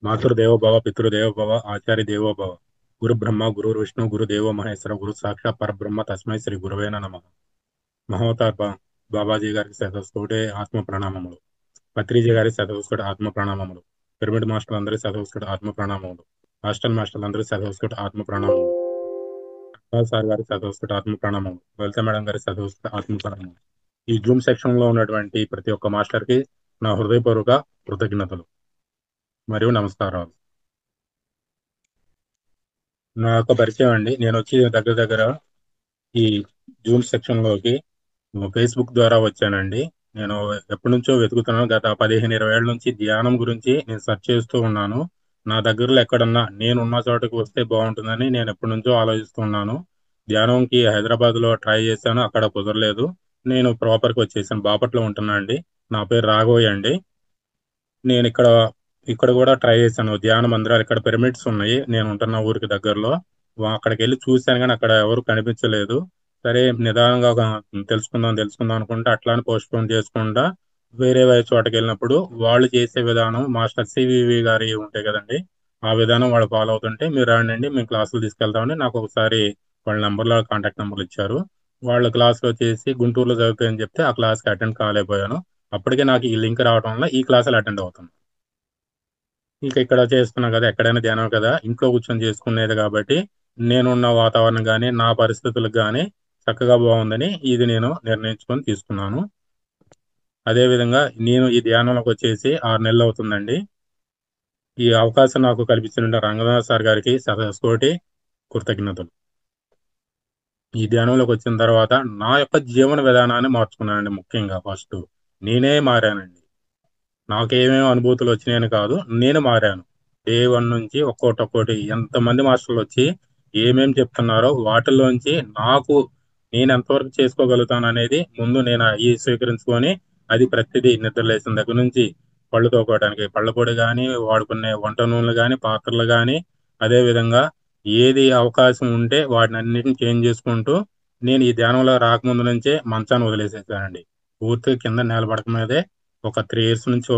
మాతృదేవో భవ పితృదేవో భవ ఆచార్య దేవో భవ గురు బ్రహ్మ గురు విష్ణు గురు దేవో మహేశ్వర గురు సాక్షాత్ పరబ్రహ్మ తస్మై శ్రీ గురువేన నమ. మహోతార్ బాబాజీ గారికి శతకోటి ఆత్మ ప్రణామములు. పత్రిజీ గారి శతకోటి ఆత్మ ప్రణామములు. పిరమిడ్ మాస్టర్ అందరి శతకోటి ఆత్మ ప్రణామములు. హాస్టల్ మాస్టర్లు అందరి శతకోటి ఆత్మ ప్రణామములు. సార్ గారి శతకోటి ఆత్మ ప్రణామములు. లలిత మేడం గారి శతకోటి ఆత్మ ప్రణామములు. ఈ జూమ్ సెక్షన్ లో ఉన్నటువంటి ప్రతి ఒక్క మాస్టర్ కి నా హృదయపూర్వక కృతజ్ఞతలు మరియు నమస్కారాలు. నా యొక్క పరిచయం అండి, నేను వచ్చి దగ్గర దగ్గర ఈ జూమ్ సెక్షన్ లోకి ఫేస్బుక్ ద్వారా వచ్చానండి. నేను ఎప్పటి నుంచో వెతుకుతున్నాను. గత 15-20 ఏళ్ల నుంచి ధ్యానం గురించి నేను సెర్చ్ చేస్తూ ఉన్నాను. నా దగ్గరలో ఎక్కడన్నా నేనున్న చోటకి వస్తే బాగుంటుందని నేను ఎప్పటి నుంచో ఆలోచిస్తున్నాను. ధ్యానంకి హైదరాబాద్ లో ట్రై చేశాను, అక్కడ కుదరలేదు. నేను ప్రాపర్కి వచ్చేసాను, బాపట్లో ఉంటున్నా అండి. నా పేరు రాఘవయ్య అండి. నేను ఇక్కడ కూడా ట్రై చేశాను ధ్యాన మందిరాలు. ఇక్కడ పిరమిడ్స్ ఉన్నాయి నేను ఉంటున్న ఊరికి దగ్గరలో. అక్కడికి వెళ్ళి చూశాను కానీ అక్కడ ఎవరు కనిపించలేదు. సరే నిదానంగా తెలుసుకుందాం అనుకుంటే అట్లానే పోస్ట్ పోన్ చేసుకుంటా వేరే చోటకి వెళ్ళినప్పుడు వాళ్ళు చేసే విధానం మాస్టర్ సివివి గారి ఉంటాయి కదండి, ఆ విధానం వాళ్ళు ఫాలో అవుతుంటే మీరు రండి మేము క్లాసులు తీసుకెళ్తామని నాకు ఒకసారి వాళ్ళ నెంబర్లో కాంటాక్ట్ నెంబర్లు ఇచ్చారు. వాళ్ళ క్లాస్లో చేసి గుంటూరులో చదువుతాయని చెప్తే ఆ క్లాస్కి అటెండ్ కాలేకపోయాను. అప్పటికే నాకు ఈ లింక్ రావడం వల్ల ఈ క్లాసులు అటెండ్ అవుతాను. ఇంకా ఇక్కడ చేస్తున్నాం కదా, ఎక్కడైనా ధ్యానం కదా, ఇంట్లో కూర్చొని చేసుకునేది కాబట్టి నేనున్న వాతావరణం కానీ నా పరిస్థితులకు కానీ చక్కగా బాగుందని ఇది నేను నిర్ణయించుకొని తీసుకున్నాను. అదే విధంగా నేను ఈ ధ్యానంలోకి వచ్చేసి 6 నెలలు అవుతుందండి. ఈ అవకాశం నాకు కల్పించిన రంగనాథ్ సార్ గారికి శతకోటి కృతజ్ఞతలు. ఈ ధ్యానంలోకి వచ్చిన తర్వాత నా యొక్క జీవన విధానాన్ని మార్చుకున్నానండి. ముఖ్యంగా ఫస్ట్ నేనే మారానండి. నాకేమేమి అనుభూతులు వచ్చినాయని కాదు, నేను మారాను. డే వన్ నుంచి ఒక్కోటి ఎంతమంది మాస్టర్లు వచ్చి ఏమేమి చెప్తున్నారో వాటిల్లోంచి నాకు నేను ఎంతవరకు చేసుకోగలుగుతాను అనేది ముందు నేను ఈ స్వీకరించుకొని అది ప్రతిదీ నిద్రలేసిన దగ్గర నుంచి పళ్ళు తోకోవడానికి పళ్ళ పొడి కానీ, వాడుకునే వంట నూనెలు కానీ, పాత్రలు కానీ, అదే విధంగా ఏది అవకాశం ఉంటే వాటిని అన్నిటిని చేంజ్ చేసుకుంటూ నేను ఈ ధ్యానంలో రాకముందు నుంచే మంచాన్ని వదిలేసేసానండి. పూర్తిగా కింద నేల పడక మీదే ఒక 3 ఇయర్స్ నుంచి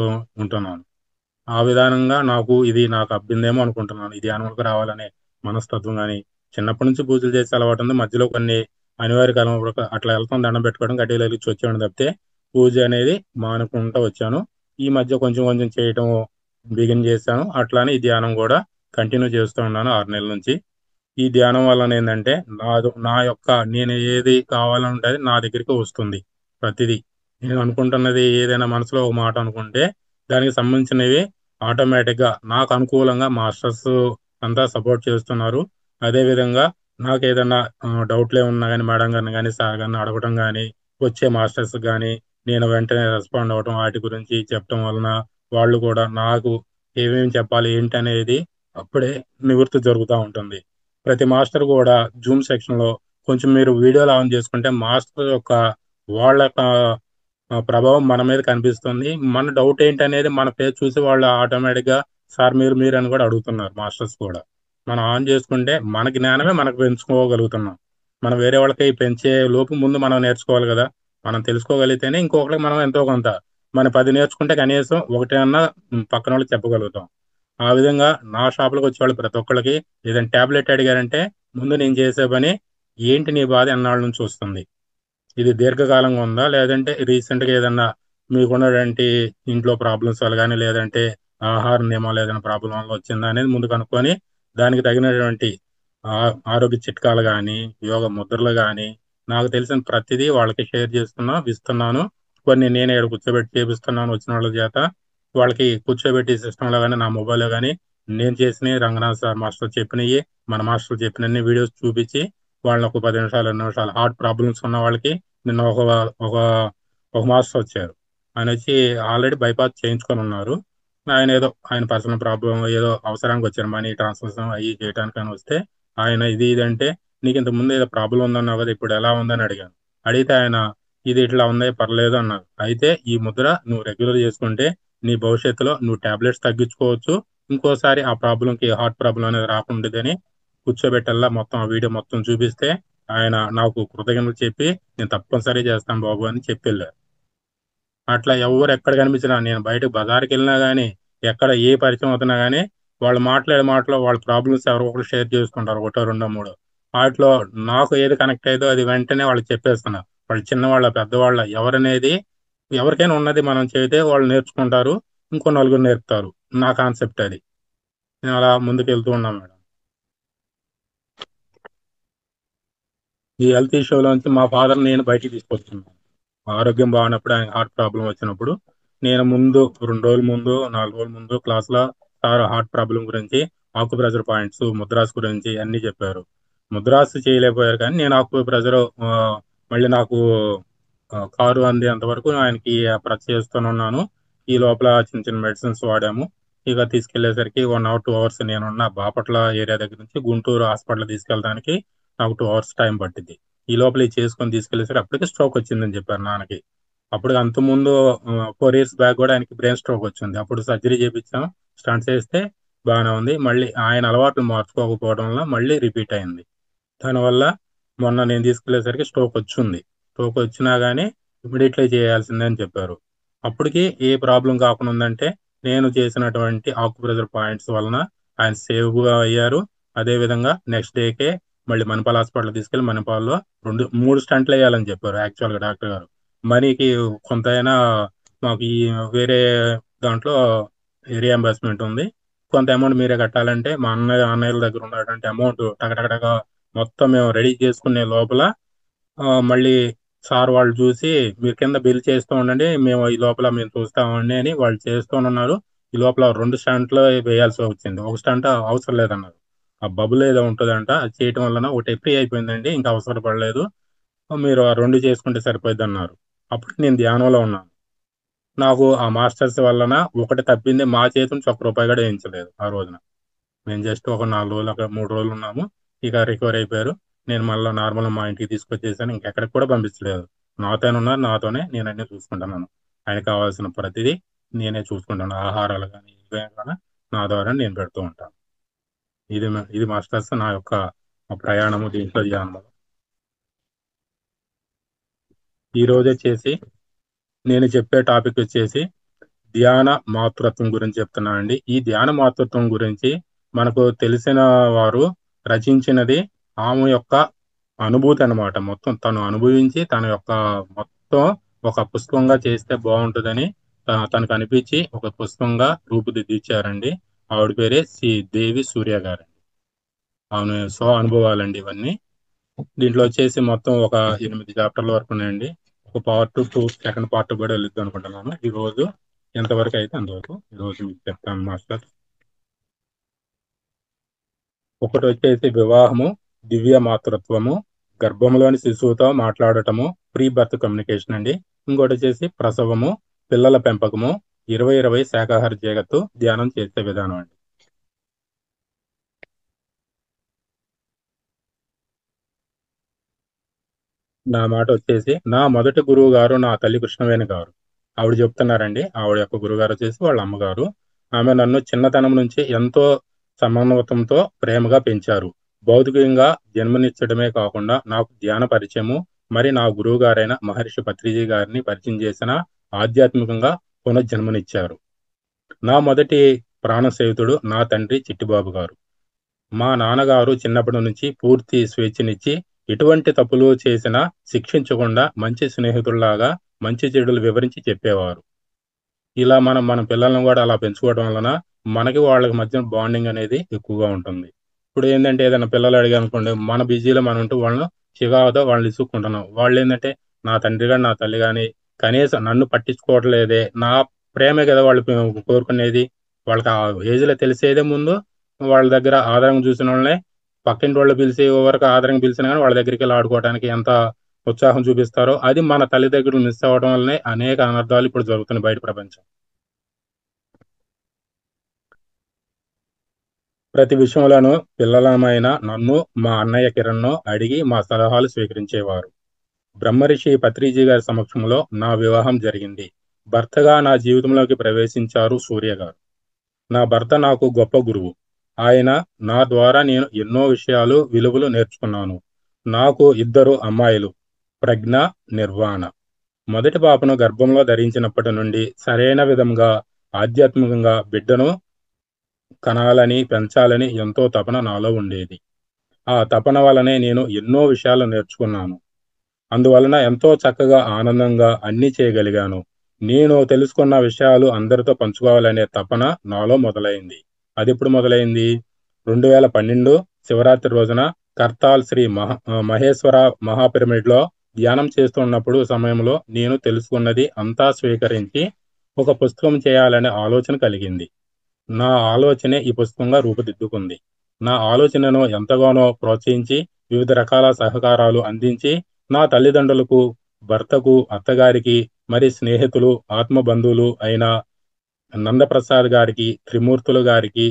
ఉంటున్నాను. ఆ విధానంగా నాకు అబ్బిందేమో అనుకుంటున్నాను ఈ ధ్యానంలోకి రావాలనే మనస్తత్వం కానీ. చిన్నప్పటి నుంచి పూజలు చేసే అలవాటు ఉంది. మధ్యలో కొన్ని అనివార్య కాలం అట్లా వెళ్తాం, దండం పెట్టుకోవడం, గడ్డీలు వెలిగించి వచ్చేవాడిని తప్పితే పూజ అనేది మానుకుంటూ వచ్చాను. ఈ మధ్య కొంచెం కొంచెం చేయటం బిగిన్ చేశాను. అట్లానే ఈ ధ్యానం కూడా కంటిన్యూ చేస్తూ ఉన్నాను 6 నెలల నుంచి. ఈ ధ్యానం వలన ఏంటంటే నా యొక్క నేను ఏది కావాలంటే అది నా దగ్గరికి వస్తుంది. ప్రతిదీ నేను అనుకుంటున్నది ఏదైనా మనసులో ఒక మాట అనుకుంటే దానికి సంబంధించినవి ఆటోమేటిక్ గా నాకు అనుకూలంగా మాస్టర్స్ అంతా సపోర్ట్ చేస్తున్నారు. అదే విధంగా నాకు ఏదైనా డౌట్లు ఏమన్నా కానీ మేడం గారిని కానీ సార్ గారిని అడగటం కానీ, వచ్చే మాస్టర్స్ కానీ నేను వెంటనే రెస్పాండ్ అవ్వటం, వాటి గురించి చెప్పడం వలన వాళ్ళు కూడా నాకు ఏమేమి చెప్పాలి ఏంటి అనేది అప్పుడే నివృత్తి జరుగుతూ ఉంటుంది. ప్రతి మాస్టర్ కూడా జూమ్ సెక్షన్ లో కొంచెం మీరు వీడియోలు ఆన్ చేసుకుంటే మాస్టర్ యొక్క వాళ్ళ యొక్క ప్రభావం మన మీద కనిపిస్తుంది. మన డౌట్ ఏంటి అనేది మన పేరు చూసి వాళ్ళు ఆటోమేటిక్ గా సార్ మీరు అని కూడా అడుగుతున్నారు మాస్టర్స్ కూడా. మనం ఆన్ చేసుకుంటే మన జ్ఞానమే మనకు పెంచుకోగలుగుతున్నాం. మనం వేరే వాళ్ళకి పెంచే లోపు ముందు మనం నేర్చుకోవాలి కదా. మనం తెలుసుకోగలిగితేనే ఇంకొకరికి మనం ఎంతో కొంత మన 10 నేర్చుకుంటే కనీసం ఒకటి అన్నా పక్కన వాళ్ళకి చెప్పగలుగుతాం. ఆ విధంగా నా షాపులకు వచ్చేవాళ్ళు ప్రతి ఒక్కళ్ళకి ఏదైనా టాబ్లెట్ అడిగారంటే ముందు నేను చేసే పని ఏంటి నీ బాధ ఎన్నాళ్ళ నుంచి వస్తుంది, ఇది దీర్ఘకాలంగా ఉందా లేదంటే రీసెంట్ గా ఏదన్నా మీకున్నటువంటి ఇంట్లో ప్రాబ్లమ్స్ వల్ల కానీ లేదంటే ఆహార నియమాలు ఏదైనా ప్రాబ్లం వల్ల వచ్చిందా అనేది ముందు కనుక్కొని దానికి తగినటువంటి ఆరోగ్య చిట్కాలు కానీ, యోగ ముద్రలు కానీ నాకు తెలిసిన ప్రతిదీ వాళ్ళకి షేర్ ఇస్తున్నాను. కొన్ని నేనే ఇక్కడ కూర్చోబెట్టి చేపిస్తున్నాను వచ్చిన వాళ్ళ చేత. వాళ్ళకి కూర్చోబెట్టి సిస్టంలో కానీ నా మొబైల్లో కానీ నేను చేసినవి రంగనాథ్ సార్ మాస్టర్ చెప్పినవి, మన మాస్టర్ చెప్పినన్ని వీడియోస్ చూపించి వాళ్ళని ఒక 10 నిమిషాలు 2 నిమిషాలు హార్ట్ ప్రాబ్లమ్స్ ఉన్న వాళ్ళకి నిన్న ఒక ఒక మాస్టర్ వచ్చారు. ఆయన వచ్చి ఆల్రెడీ బైపాస్ చేయించుకొని ఉన్నారు. ఆయన పర్సనల్ ప్రాబ్లం ఏదో అవసరానికి వచ్చారు, మనీ ట్రాన్స్ఫర్స్ అవి చేయడానికి అని వస్తే ఆయన ఇది అంటే నీకు ఇంత ముందు ఏదో ప్రాబ్లం ఉందన్నావు కదా, ఇప్పుడు ఎలా ఉందని అడిగాను. అడిగితే ఆయన ఇది ఇట్లా ఉంది పర్లేదు అన్నారు. అయితే ఈ ముద్ర నువ్వు రెగ్యులర్ చేసుకుంటే నీ భవిష్యత్తులో నువ్వు టాబ్లెట్స్ తగ్గించుకోవచ్చు, ఇంకోసారి ఆ ప్రాబ్లంకి హార్ట్ ప్రాబ్లం అనేది రాకుండాదని కూర్చోబెట్టల్లా మొత్తం ఆ వీడియో మొత్తం చూపిస్తే ఆయన నాకు కృతజ్ఞతలు చెప్పి నేను తప్పనిసరి చేస్తాను బాబు అని చెప్పి వెళ్ళారు. అట్లా ఎవరు ఎక్కడ కనిపించినా నేను బయటకు బజార్కి వెళ్ళినా కానీ ఎక్కడ ఏ పరిచయం అవుతున్నా కానీ వాళ్ళు మాట్లాడే మాటలో వాళ్ళ ప్రాబ్లమ్స్ ఎవరో ఒకరు షేర్ చేసుకుంటారు, ఒకటో రెండో మూడో. వాటిలో నాకు ఏది కనెక్ట్ అయ్యేదో అది వెంటనే వాళ్ళకి చెప్పేస్తున్నా. వాళ్ళు చిన్నవాళ్ళ పెద్దవాళ్ళ ఎవరనేది, ఎవరికైనా ఉన్నది మనం చెబితే వాళ్ళు నేర్చుకుంటారు, ఇంకో నలుగురు నేర్పుతారు. నా కాన్సెప్ట్ అది. నేను అలా ముందుకు వెళ్తూ ఉన్నాను మేడం. ఈ హెల్త్ ఇష్యూలోంచి మా ఫాదర్ నేను బయటికి తీసుకొచ్చున్నాను. ఆరోగ్యం బాగున్నప్పుడు, ఆయన హార్ట్ ప్రాబ్లం వచ్చినప్పుడు, నేను ముందు 2 రోజుల ముందు, 4 రోజుల ముందు క్లాస్లో సార్ హార్ట్ ప్రాబ్లం గురించి, ఆకు ప్రెజర్ పాయింట్స్, ముద్రాస్ గురించి అన్ని చెప్పారు. ముద్రాస్ చేయలేకపోయారు కానీ నేను ఆకు ప్రెజర్, మళ్ళీ నాకు కారు అందేంత వరకు ఆయనకి ప్రెస్ చేస్తూనే. ఈ లోపల చిన్న చిన్న మెడిసిన్స్ వాడాము. ఇక తీసుకెళ్లేసరికి 1 అవర్ 2 అవర్స్ నేనున్న బాపట్ల ఏరియా దగ్గర నుంచి గుంటూరు హాస్పిటల్ తీసుకెళ్ళడానికి నాకు 2 అవర్స్ టైం పట్టింది. ఈ లోపల ఇది చేసుకొని తీసుకెళ్లేసరికి అప్పటికే స్ట్రోక్ వచ్చిందని చెప్పారు నాన్నకి. అప్పుడు అంతకుముందు 4 ఇయర్స్ బ్యాక్ కూడా ఆయనకి బ్రెయిన్ స్ట్రోక్ వచ్చింది. అప్పుడు సర్జరీ చేయించాం, స్టంట్స్ వేస్తే బాగానే ఉంది. మళ్ళీ ఆయన అలవాట్లు మార్చుకోకపోవడం వల్ల మళ్ళీ రిపీట్ అయింది. దానివల్ల మొన్న నేను తీసుకెళ్లేసరికి స్ట్రోక్ వచ్చింది. స్ట్రోక్ వచ్చినా కానీ ఇమీడియట్లీ చేయాల్సిందే అని చెప్పారు. అప్పటికి ఏ ప్రాబ్లం కాకుండా ఉందంటే నేను చేసినటువంటి ఆకుప్రెజర్ పాయింట్స్ వలన ఆయన సేవ్గా అయ్యారు. అదేవిధంగా నెక్స్ట్ డేకే మళ్ళీ మణిపాల్ హాస్పిటల్ తీసుకెళ్లి మణిపాల్లో 3 స్టంట్లు వేయాలని చెప్పారు యాక్చువల్గా డాక్టర్ గారు. మనీకి కొంత అయినా మాకు ఈ వేరే దాంట్లో రియంబర్స్మెంట్ ఉంది. కొంత అమౌంట్ మీరే కట్టాలంటే మా అన్నయ్యల దగ్గర ఉన్నటువంటి అమౌంట్ టకటకటగా మొత్తం మేము రెడీ చేసుకునే లోపల మళ్ళీ సార్ వాళ్ళు చూసి మీరు కింద బిల్ చేస్తూ ఉండండి, మేము ఈ లోపల మేము చూస్తామండి అని వాళ్ళు చేస్తూనున్నారు. ఈ లోపల 2 స్టంట్లు వేయాల్సి వచ్చింది. ఒక స్టంట్ అవసరం లేదన్నారు. ఆ బబుల్ ఏదో ఉంటుందంట, అది చేయటం వలన ఒకటి ఫ్రీ అయిపోయిందండి, ఇంకా అవసరం పడలేదు, మీరు ఆ 2 చేసుకుంటే సరిపోద్ది అన్నారు. అప్పుడు నేను ధ్యానంలో ఉన్నాను. నాకు ఆ మాస్టర్స్ వలన ఒకటి తప్పింది, మా చేతి నుంచి ₹1 కూడా వేయించలేదు ఆ రోజున. మేము జస్ట్ ఒక 4 రోజులు, అక్కడ 3 రోజులు ఉన్నాము. ఇక రికవర్ అయిపోయారు. నేను మళ్ళీ నార్మల్ మా ఇంటికి తీసుకొచ్చేసాను. ఇంకెక్కడికి కూడా పంపించలేదు. నాతోనే ఉన్నారు, నాతోనే నేను అన్ని చూసుకుంటున్నాను. ఆయనకు కావాల్సిన ప్రతిదీ నేనే చూసుకుంటాను. ఆహారాలు కానీ ఇవే కానీ నా ద్వారా నేను పెడుతూ ఉంటాను. ఇది మాస్టర్స్ నా యొక్క ప్రయాణము దీంట్లో ధ్యానంలో. ఈ రోజు వచ్చేసి నేను చెప్పే టాపిక్ వచ్చేసి ధ్యాన మాతృత్వం గురించి చెప్తున్నానండి. ఈ ధ్యాన మాతృత్వం గురించి మనకు తెలిసిన వారు రచించినది ఆమె యొక్క అనుభూతి అన్నమాట. మొత్తం తను అనుభవించి తన యొక్క మొత్తం ఒక పుస్తకంగా చేస్తే బాగుంటుందని తనకు అనిపించి ఒక పుస్తకంగా రూపుదిద్దిచ్చారండి. ఆవిడ పేరే శ్రీ దేవి సూర్య గారు. ఆమె స్వ అనుభవాలండి ఇవన్నీ. దీంట్లో వచ్చేసి మొత్తం ఒక 8 చాప్టర్ల వరకు ఉన్నాయండి. ఒక పార్ట్ 2, సెకండ్ పార్ట్ కూడా వెళ్ళిద్దాం అనుకుంటున్నాను. ఈ రోజు ఎంతవరకు అయితే అంతవరకు ఈ రోజు మీకు చెప్తాను మాస్టర్. ఒకటి వచ్చేసి వివాహము, దివ్య మాతృత్వము, గర్భంలోని శిశువుతో మాట్లాడటము, ప్రీ బర్త్ కమ్యూనికేషన్ అండి. ఇంకోటి వచ్చేసి ప్రసవము, పిల్లల పెంపకము, 20/20 శాకాహార జగత్తు, ధ్యానం చేసే విధానం అండి. నా మాట వచ్చేసి నా మొదటి గురువు గారు నా తల్లి కృష్ణవేణి గారు. ఆవిడ చెప్తున్నారండి. ఆవిడ యొక్క గురుగారు వచ్చేసి వాళ్ళ అమ్మగారు. ఆమె నన్ను చిన్నతనం నుంచి ఎంతో సమన్వతంతో ప్రేమగా పెంచారు. భౌతికంగా జన్మనిచ్చడమే కాకుండా నాకు ధ్యాన పరిచయము, మరి నా గురువు గారైన మహర్షి పత్రిజీ గారిని పరిచయం చేసిన ఆధ్యాత్మికంగా పునర్జన్మనిచ్చారు. నా మొదటి ప్రాణ స్నేహితుడు నా తండ్రి చిట్టిబాబు గారు. మా నాన్నగారు చిన్నప్పటి నుంచి పూర్తి స్వేచ్ఛనిచ్చి ఎటువంటి తప్పులు చేసినా శిక్షించకుండా మంచి స్నేహితుల్లాగా మంచి చెడులు వివరించి చెప్పేవారు. ఇలా మనం మన పిల్లలను కూడా అలా పెంచుకోవడం వలన మనకి వాళ్ళకి మధ్య బాండింగ్ అనేది ఎక్కువగా ఉంటుంది. ఇప్పుడు ఏంటంటే ఏదైనా పిల్లలు అడిగారనుకోండి, మన బిజీలో మనం ఉంటూ వాళ్ళను చికాకుతో వాళ్ళని ఇసుక్కుంటున్నాం. వాళ్ళు ఏంటంటే నా తండ్రి గాని నా తల్లి గాని కనీసం నన్ను పట్టించుకోవట్లేదే, నా ప్రేమే కదా వాళ్ళు కోరుకునేది. వాళ్ళకి ఆ ఏజ్లో తెలిసేదే ముందు వాళ్ళ దగ్గర ఆదరణ చూసిన వాళ్ళనే పక్కింటి వాళ్ళు పిలిచి ఎవరికి ఆదరణ పిలిచినా కానీ వాళ్ళ దగ్గరికి వెళ్ళి ఆడుకోవడానికి ఎంత ఉత్సాహం చూపిస్తారో, అది మన తల్లి దగ్గర మిస్ అవ్వడం వల్లనే అనేక అనర్థాలు ఇప్పుడు జరుగుతున్నాయి బయట ప్రపంచం. ప్రతి విషయంలోనూ పిల్లలమైన నన్ను, మా అన్నయ్య కిరణ్‌ను అడిగి మా సలహాలు స్వీకరించేవారు. బ్రహ్మర్షి పత్రిజీ గారి సమక్షంలో నా వివాహం జరిగింది. భర్తగా నా జీవితంలోకి ప్రవేశించారు సూర్య గారు. నా భర్త నాకు గొప్ప గురువు. ఆయన నా ద్వారా నేను ఎన్నో విషయాలు, విలువలు నేర్చుకున్నాను. నాకు 2 అమ్మాయిలు, ప్రజ్ఞ, నిర్వాణ. మొదటి పాపను గర్భంలో ధరించినప్పటి నుండి సరైన విధంగా ఆధ్యాత్మికంగా బిడ్డను కనాలని, పెంచాలని ఎంతో తపన నాలో ఉండేది. ఆ తపన వలనే నేను ఎన్నో విషయాలు నేర్చుకున్నాను. అందువలన ఎంతో చక్కగా, ఆనందంగా అన్నీ చేయగలిగాను. నేను తెలుసుకున్న విషయాలు అందరితో పంచుకోవాలనే తపన నాలో మొదలైంది. అదెప్పుడు మొదలైంది? 2012 శివరాత్రి రోజున కర్తాల్ శ్రీ మహేశ్వర మహాపిరమిడ్‌లో ధ్యానం చేస్తున్నప్పుడు సమయంలో నేను తెలుసుకున్నది అంతా స్వీకరించి ఒక పుస్తకం చేయాలనే ఆలోచన కలిగింది. నా ఆలోచనే ఈ పుస్తకంగా రూపుదిద్దుకుంది. నా ఆలోచనను ఎంతగానో ప్రోత్సహించి, వివిధ రకాల సహకారాలు అందించి, నా తల్లిదండ్రులకు, భర్తకు, అత్తగారికి, మరి స్నేహితులు, ఆత్మబంధువులు అయిన నందప్రసాద్ గారికి, త్రిమూర్తులు గారికి,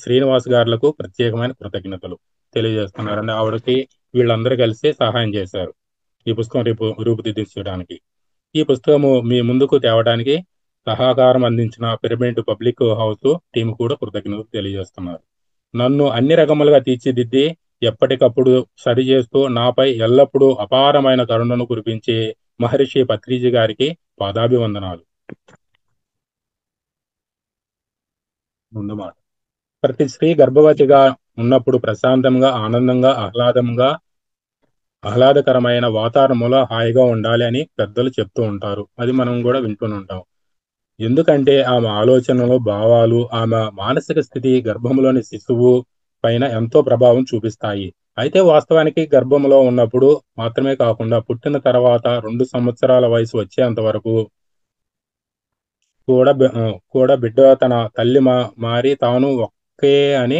శ్రీనివాస్ గార్లకు ప్రత్యేకమైన కృతజ్ఞతలు తెలియజేస్తున్నారండి. ఆవిడకి వీళ్ళందరూ కలిసి సహాయం చేశారు. ఈ పుస్తకం రూపుదిద్దించడానికి. ఈ పుస్తకము మీ ముందుకు తేవడానికి సహకారం అందించిన పిరమిడ్ పబ్లిక్ హౌస్ టీమ్ కూడా కృతజ్ఞతలు తెలియజేస్తున్నారు. నన్ను అన్ని రకములుగా తీర్చిదిద్ది, ఎప్పటికప్పుడు సరిచేస్తూ, నాపై ఎల్లప్పుడూ అపారమైన కరుణను కురిపించే మహర్షి పత్రిజీ గారికి పాదాభివందనాలు. ముందు మాట. ప్రతి స్త్రీ గర్భవతిగా ఉన్నప్పుడు ప్రశాంతంగా, ఆనందంగా, ఆహ్లాదకరమైన వాతావరణంలో హాయిగా ఉండాలి అని పెద్దలు చెప్తూ ఉంటారు. అది మనం గూడా వింటూనే ఉంటాం. ఎందుకంటే ఆమె ఆలోచనలు, భావాలు, ఆమె మానసిక స్థితి గర్భంలోని శిశువు పైన ఎంతో ప్రభావం చూపిస్తాయి. అయితే వాస్తవానికి గర్భంలో ఉన్నప్పుడు మాత్రమే కాకుండా పుట్టిన తర్వాత 2 సంవత్సరాల వయసు వచ్చేంత వరకు కూడా బిడ్డ తన తల్లి మారి తాను ఒక్కే అని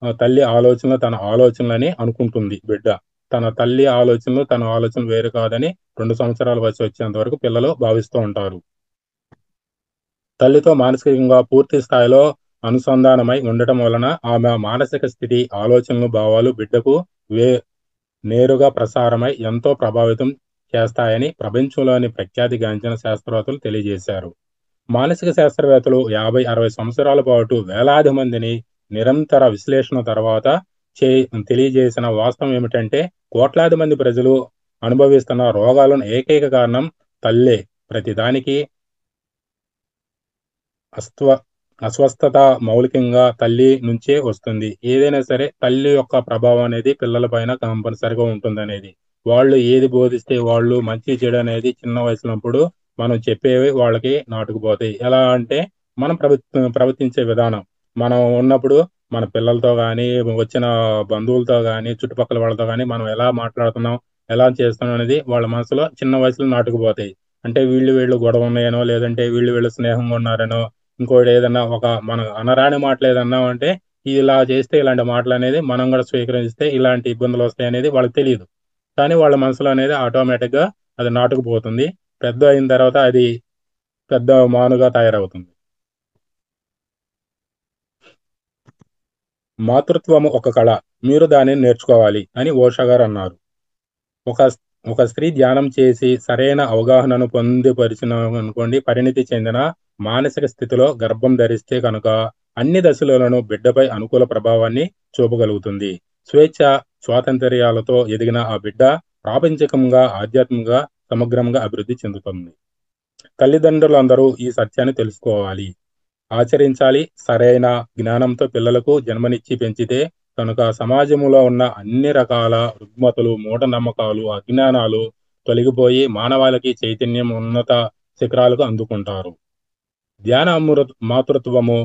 తల్లి ఆలోచనలు తన ఆలోచనలని అనుకుంటుంది బిడ్డ. తన తల్లి ఆలోచనలు, తన ఆలోచనలు వేరు కాదని 2 సంవత్సరాల వయసు వచ్చేంత వరకు పిల్లలు భావిస్తూ ఉంటారు. తల్లితో మానసికంగా పూర్తి స్థాయిలో అనుసంధానమై ఉండటం వలన ఆమె మానసిక స్థితి, ఆలోచనలు, భావాలు బిడ్డకు వే నేరుగా ప్రసారమై ఎంతో ప్రభావితం చేస్తాయని ప్రపంచంలోని ప్రఖ్యాతిగాంచిన శాస్త్రవేత్తలు తెలియజేశారు. మానసిక శాస్త్రవేత్తలు 50, 60 సంవత్సరాల పాటు వేలాది మందిని నిరంతర విశ్లేషణ తర్వాత చే తెలియజేసిన వాస్తవం ఏమిటంటే, కోట్లాది మంది ప్రజలు అనుభవిస్తున్న రోగాలను ఏకైక కారణం తల్లే. ప్రతిదానికి అస్త్వ అస్వస్థత మౌలికంగా తల్లి నుంచే వస్తుంది. ఏదైనా సరే తల్లి యొక్క ప్రభావం అనేది పిల్లల పైన కంపల్సరీగా ఉంటుందనేది. వాళ్ళు ఏది బోధిస్తే వాళ్ళు మంచి, చెడు అనేది చిన్న వయసున్నప్పుడు మనం చెప్పేవి వాళ్ళకి నాటుకుపోతాయి. ఎలా అంటే మనం ప్రవర్తించే విధానం. మనం ఉన్నప్పుడు మన పిల్లలతో గానీ, వచ్చిన బంధువులతో గానీ, చుట్టుపక్కల వాళ్ళతో గానీ మనం ఎలా మాట్లాడుతున్నాం, ఎలా చేస్తున్నాం అనేది వాళ్ళ మనసులో చిన్న వయసులో నాటుకుపోతాయి. అంటే వీళ్ళు గొడవ ఉన్నాయనో, లేదంటే వీళ్ళు స్నేహంగా ఉన్నారనో, ఇంకోటి ఏదన్నా ఒక మనం అనరాని మాటలు ఏదన్నా అన్నామంటే, ఇలా చేస్తే ఇలాంటి మాటలనేది మనం గూడా స్వీకరిస్తే ఇలాంటి ఇబ్బందులొస్తాయనేది వాళ్ళకి తెలీదు. కానీ వాళ్ళ మనసులో అనేది ఆటోమేటిక్‌గా అది నాటుకుపోతుంది. పెద్ద అయిన తర్వాత అది పెద్ద మానుగా తయారవుతుంది. మాతృత్వము ఒక కళ. మీరు దానిని నేర్చుకోవాలి అని ఓషా గారన్నారు. ఒక ఒక స్త్రీ ధ్యానం చేసి సరైన అవగాహనను పొందుపరిచినమనుకోండి, పరిణితి చెందిన మానసిక స్థితిలో గర్భం ధరిస్తే కనుక అన్ని దశలలోనూ బిడ్డపై అనుకూల ప్రభావాన్ని చూపగలుగుతుంది. స్వేచ్ఛ, స్వాతంత్ర్యాలతో ఎదిగిన ఆ బిడ్డ ప్రాపంచికంగా, ఆధ్యాత్మికంగా సమగ్రంగా అభివృద్ధి చెందుతుంది. తల్లిదండ్రులందరూ ఈ సత్యాన్ని తెలుసుకోవాలి. ఆచరించాలి. సరైన జ్ఞానంతో పిల్లలకు జన్మనిచ్చి పెంచితే కనుక సమాజంలో ఉన్న అన్ని రకాల రుగ్మతలు, మూఢనమ్మకాలు, అజ్ఞానాలు తొలగిపోయి మానవాళికి చైతన్యం ఉన్నత శిఖరాలకు అందుకుంటారు. ధ్యాన మాతృత్వము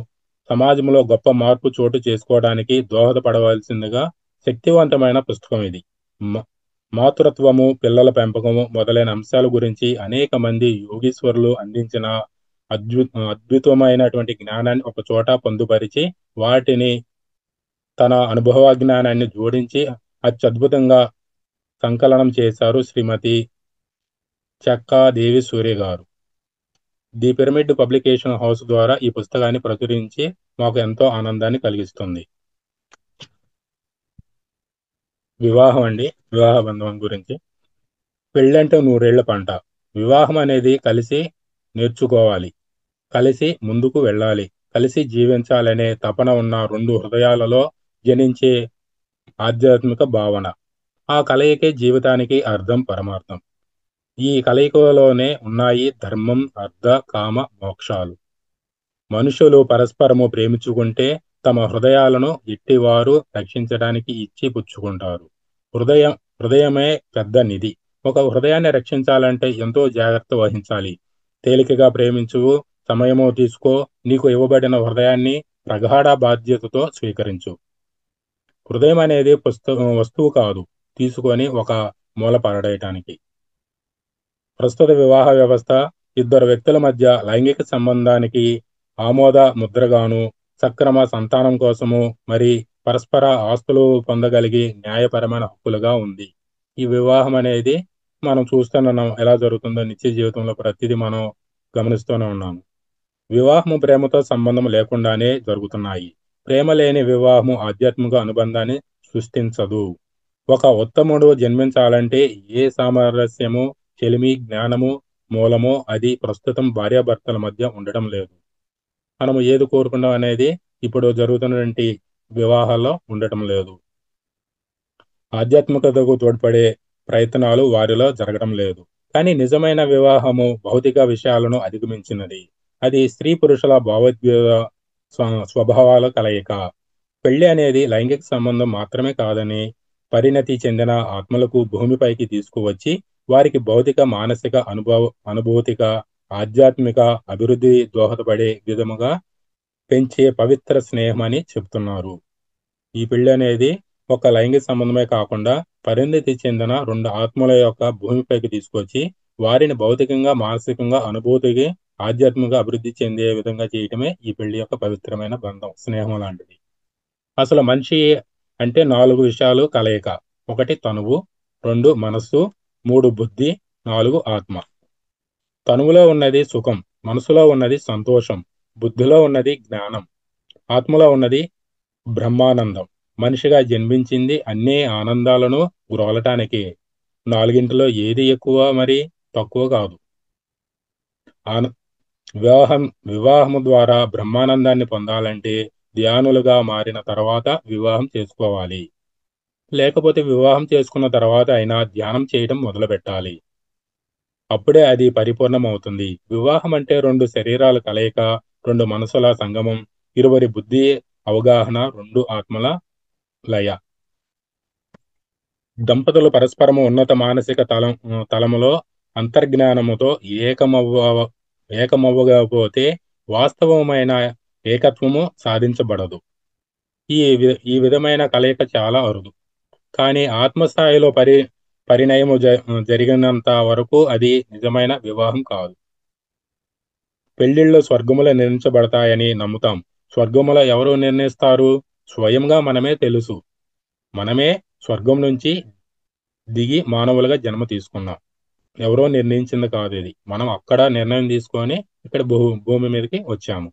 సమాజంలో గొప్ప మార్పు చోటు చేసుకోవడానికి దోహదపడవలసిందిగా శక్తివంతమైన పుస్తకం ఇది. మ మాతృత్వము, పిల్లల పెంపకము మొదలైన అంశాల గురించి అనేక మంది యోగీశ్వరులు అందించిన అద్భుతమైనటువంటి జ్ఞానాన్ని ఒక చోట పొందుపరిచి, వాటిని తన అనుభవ జ్ఞానాన్ని జోడించి అత్యద్భుతంగా సంకలనం చేశారు శ్రీమతి చెక్కా దేవి సూర్య గారు. ది పిరమిడ్ పబ్లికేషన్ హౌస్ ద్వారా ఈ పుస్తకాన్ని ప్రచురించి మాకు ఎంతో ఆనందాన్ని కలిగిస్తుంది. వివాహం అండి. వివాహ బంధం గురించి. పెళ్ళంటే నూరేళ్ల పంట. వివాహం అనేది కలిసి నేర్చుకోవాలి. కలిసి ముందుకు వెళ్ళాలి. కలిసి జీవించాలనే తపన ఉన్న 2 హృదయాలలో జనించే ఆధ్యాత్మిక భావన. ఆ కలయికే జీవితానికి అర్థం, పరమార్థం. ఈ కలయికలోనే ఉన్నాయి ధర్మం, అర్థ, కామ, మోక్షాలు. మనుషులు పరస్పరము ప్రేమించుకుంటే తమ హృదయాలను ఇట్టివారు రక్షించడానికి ఇచ్చి పుచ్చుకుంటారు. హృదయమే పెద్ద నిధి. ఒక హృదయాన్ని రక్షించాలంటే ఎంతో జాగ్రత్త వహించాలి. తేలికగా ప్రేమించు, సమయము తీసుకో, నీకు ఇవ్వబడిన హృదయాన్ని ప్రగాఢ బాధ్యతతో స్వీకరించు. హృదయం అనేది వస్తువు కాదు, తీసుకొని ఒక మూల పడేయటానికి. ప్రస్తుత వివాహ వ్యవస్థ ఇద్దరు వ్యక్తుల మధ్య లైంగిక సంబంధానికి ఆమోద ముద్రగాను, సక్రమ సంతానం కోసము, మరి పరస్పర ఆస్తులు పొందగలిగి న్యాయపరమైన హక్కులుగా ఉంది. ఈ వివాహం అనేది మనం చూస్తున్నాం ఎలా జరుగుతుందో, నిత్య జీవితంలో ప్రతిదీ మనం గమనిస్తూనే ఉన్నాము. వివాహము ప్రేమతో సంబంధం లేకుండానే జరుగుతున్నాయి. ప్రేమ లేని వివాహము ఆధ్యాత్మిక అనుబంధాన్ని సృష్టించదు. ఒక ఉత్తముడు జన్మించాలంటే ఏ సామరస్యము, చెలిమి, జ్ఞానము మూలమో అది ప్రస్తుతం భార్యాభర్తల మధ్య ఉండడం లేదు. మనము ఏది కోరుకున్నాం అనేది ఇప్పుడు జరుగుతున్నటువంటి వివాహాల్లో ఉండటం లేదు. ఆధ్యాత్మికతకు తోడ్పడే ప్రయత్నాలు వారిలో జరగడం లేదు. కానీ నిజమైన వివాహము భౌతిక విషయాలను అధిగమించినది. అది స్త్రీ పురుషుల భావోద్వేగ స్వభావాల కలయిక. పెళ్లి అనేది లైంగిక సంబంధం మాత్రమే కాదని, పరిణతి చెందిన ఆత్మలకు భూమిపైకి తీసుకువచ్చి వారికి భౌతిక, మానసిక అనుభూతిక, ఆధ్యాత్మిక అభివృద్ధి దోహదపడే విధముగా పెంచే పవిత్ర స్నేహం అని చెప్తున్నారు. ఈ పెళ్లి అనేది ఒక లైంగిక సంబంధమే కాకుండా పరిణతి చెందిన రెండు ఆత్మల యొక్క భూమిపైకి తీసుకొచ్చి వారిని భౌతికంగా, మానసికంగా, అనుభూతికి, ఆధ్యాత్మిక అభివృద్ధి చెందే విధంగా చేయటమే ఈ పెళ్లి యొక్క పవిత్రమైన బంధం, స్నేహం లాంటిది. అసలు మనిషి అంటే 4 విషయాలు కలయిక. 1 తనువు, 2 మనస్సు, 3 బుద్ధి, 4 ఆత్మ. తనువులో ఉన్నది సుఖం, మనసులో ఉన్నది సంతోషం, బుద్ధిలో ఉన్నది జ్ఞానం, ఆత్మలో ఉన్నది బ్రహ్మానందం. మనిషిగా జన్మించింది అన్ని ఆనందాలను గ్రోలటానికి. నాలుగింటిలో ఏది ఎక్కువ మరి తక్కువ కాదు. ఆన- వివాహము ద్వారా బ్రహ్మానందాన్ని పొందాలంటే ధ్యానులుగా మారిన తర్వాత వివాహం చేసుకోవాలి. లేకపోతే వివాహం చేసుకున్న తర్వాత అయినా ధ్యానం చేయడం మొదలు పెట్టాలి. అప్పుడే అది పరిపూర్ణమవుతుంది. వివాహం అంటే 2 శరీరాల కలయిక, 2 మనసుల సంగమం, ఇరువురి బుద్ధి అవగాహన, 2 ఆత్మల లయ. దంపతులు పరస్పరము ఉన్నత మానసిక తలములో అంతర్జ్ఞానముతో ఏకమవ్వకపోతే వాస్తవమైన ఏకత్వము సాధించబడదు. ఈ విధమైన కలయిక చాలా అరుదు. కానీ ఆత్మస్థాయిలో పరిణయము జరిగినంత వరకు అది నిజమైన వివాహం కాదు. పెళ్లిళ్ళు స్వర్గములో నిర్మించబడతాయని నమ్ముతాం. స్వర్గములో ఎవరు నిర్ణయిస్తారు? స్వయంగా మనమే తెలుసు. మనమే స్వర్గం నుంచి దిగి మానవులుగా జన్మ తీసుకున్నాం. ఎవరో నిర్ణయించింది కాదు ఇది. మనం అక్కడ నిర్ణయం తీసుకొని ఇక్కడ భూమి మీదకి వచ్చాము.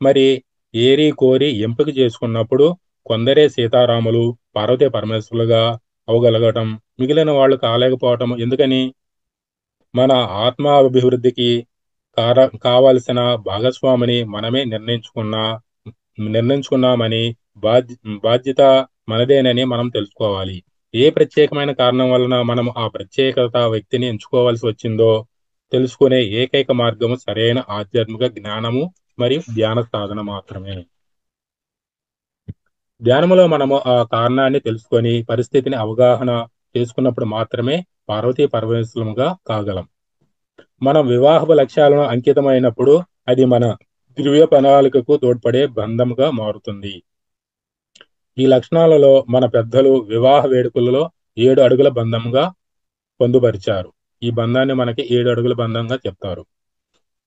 మరి ఏరి కోరి ఎంపిక చేసుకున్నప్పుడు కొందరే సీతారాములు, పార్వతీ పరమేశ్వరులుగా అవగలగటం, మిగిలిన వాళ్ళు కాలేకపోవటం ఎందుకని? మన ఆత్మాభివృద్ధికి కావలసిన భాగస్వామిని మనమే నిర్ణయించుకున్నామని బాధ్యత మనదేనని మనం తెలుసుకోవాలి. ఏ ప్రత్యేకమైన కారణం వలన మనం ఆ ప్రత్యేకత వ్యక్తిని ఎంచుకోవాల్సి వచ్చిందో తెలుసుకునే ఏకైక మార్గము సరైన ఆధ్యాత్మిక జ్ఞానము మరియు ధ్యాన సాధన మాత్రమే. ధ్యానములో మనము ఆ కారణాన్ని తెలుసుకొని పరిస్థితిని అవగాహన చేసుకున్నప్పుడు మాత్రమే పార్వతీ పరమేశ్వరముగా కాగలం. మనం వివాహపు లక్ష్యాలను అంకితమైనప్పుడు అది మన దివ్య ప్రణాళికకు తోడ్పడే బంధముగా మారుతుంది. ఈ లక్షణాలలో మన పెద్దలు వివాహ వేడుకలలో 7 అడుగుల బంధంగా పొందుపరిచారు. ఈ బంధాన్ని మనకి 7 అడుగుల బంధంగా చెప్తారు.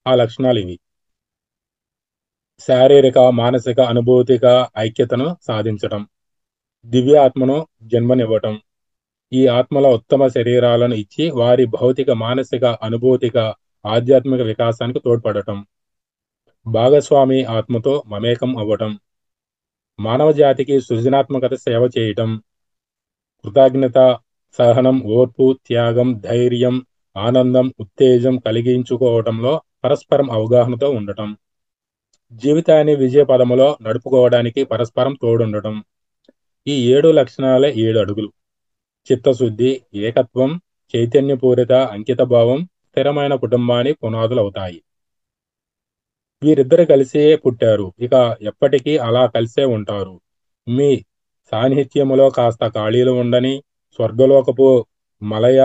ఆ లక్షణాలు ఇవి: శారీరక, మానసిక, అనుభూతిక ఐక్యతను సాధించటం, దివ్య ఆత్మను జన్మనివ్వటం, ఈ ఆత్మల ఉత్తమ శరీరాలను ఇచ్చి వారి భౌతిక, మానసిక, అనుభూతిక, ఆధ్యాత్మిక వికాసానికి తోడ్పడటం, భాగస్వామి ఆత్మతో మమేకం అవ్వటం, మానవ జాతికి సృజనాత్మకత సేవ చేయటం, కృతజ్ఞత, సహనం, ఓర్పు, త్యాగం, ధైర్యం, ఆనందం, ఉత్తేజం కలిగించుకోవటంలో పరస్పరం అవగాహనతో ఉండటం, జీవితాన్ని విజయ పదములో నడుపుకోవడానికి పరస్పరం తోడుండటం. ఈ 7 లక్షణాలే 7 అడుగులు. చిత్తశుద్ధి, ఏకత్వం, చైతన్యపూరిత అంకితభావం స్థిరమైన కుటుంబాన్ని పునాదులవుతాయి. వీరిద్దరు కలిసే పుట్టారు. ఇక ఎప్పటికీ అలా కలిసే ఉంటారు. మీ సాన్నిహిత్యములో కాస్త ఖాళీలు ఉండని, స్వర్గలోకపు మలయ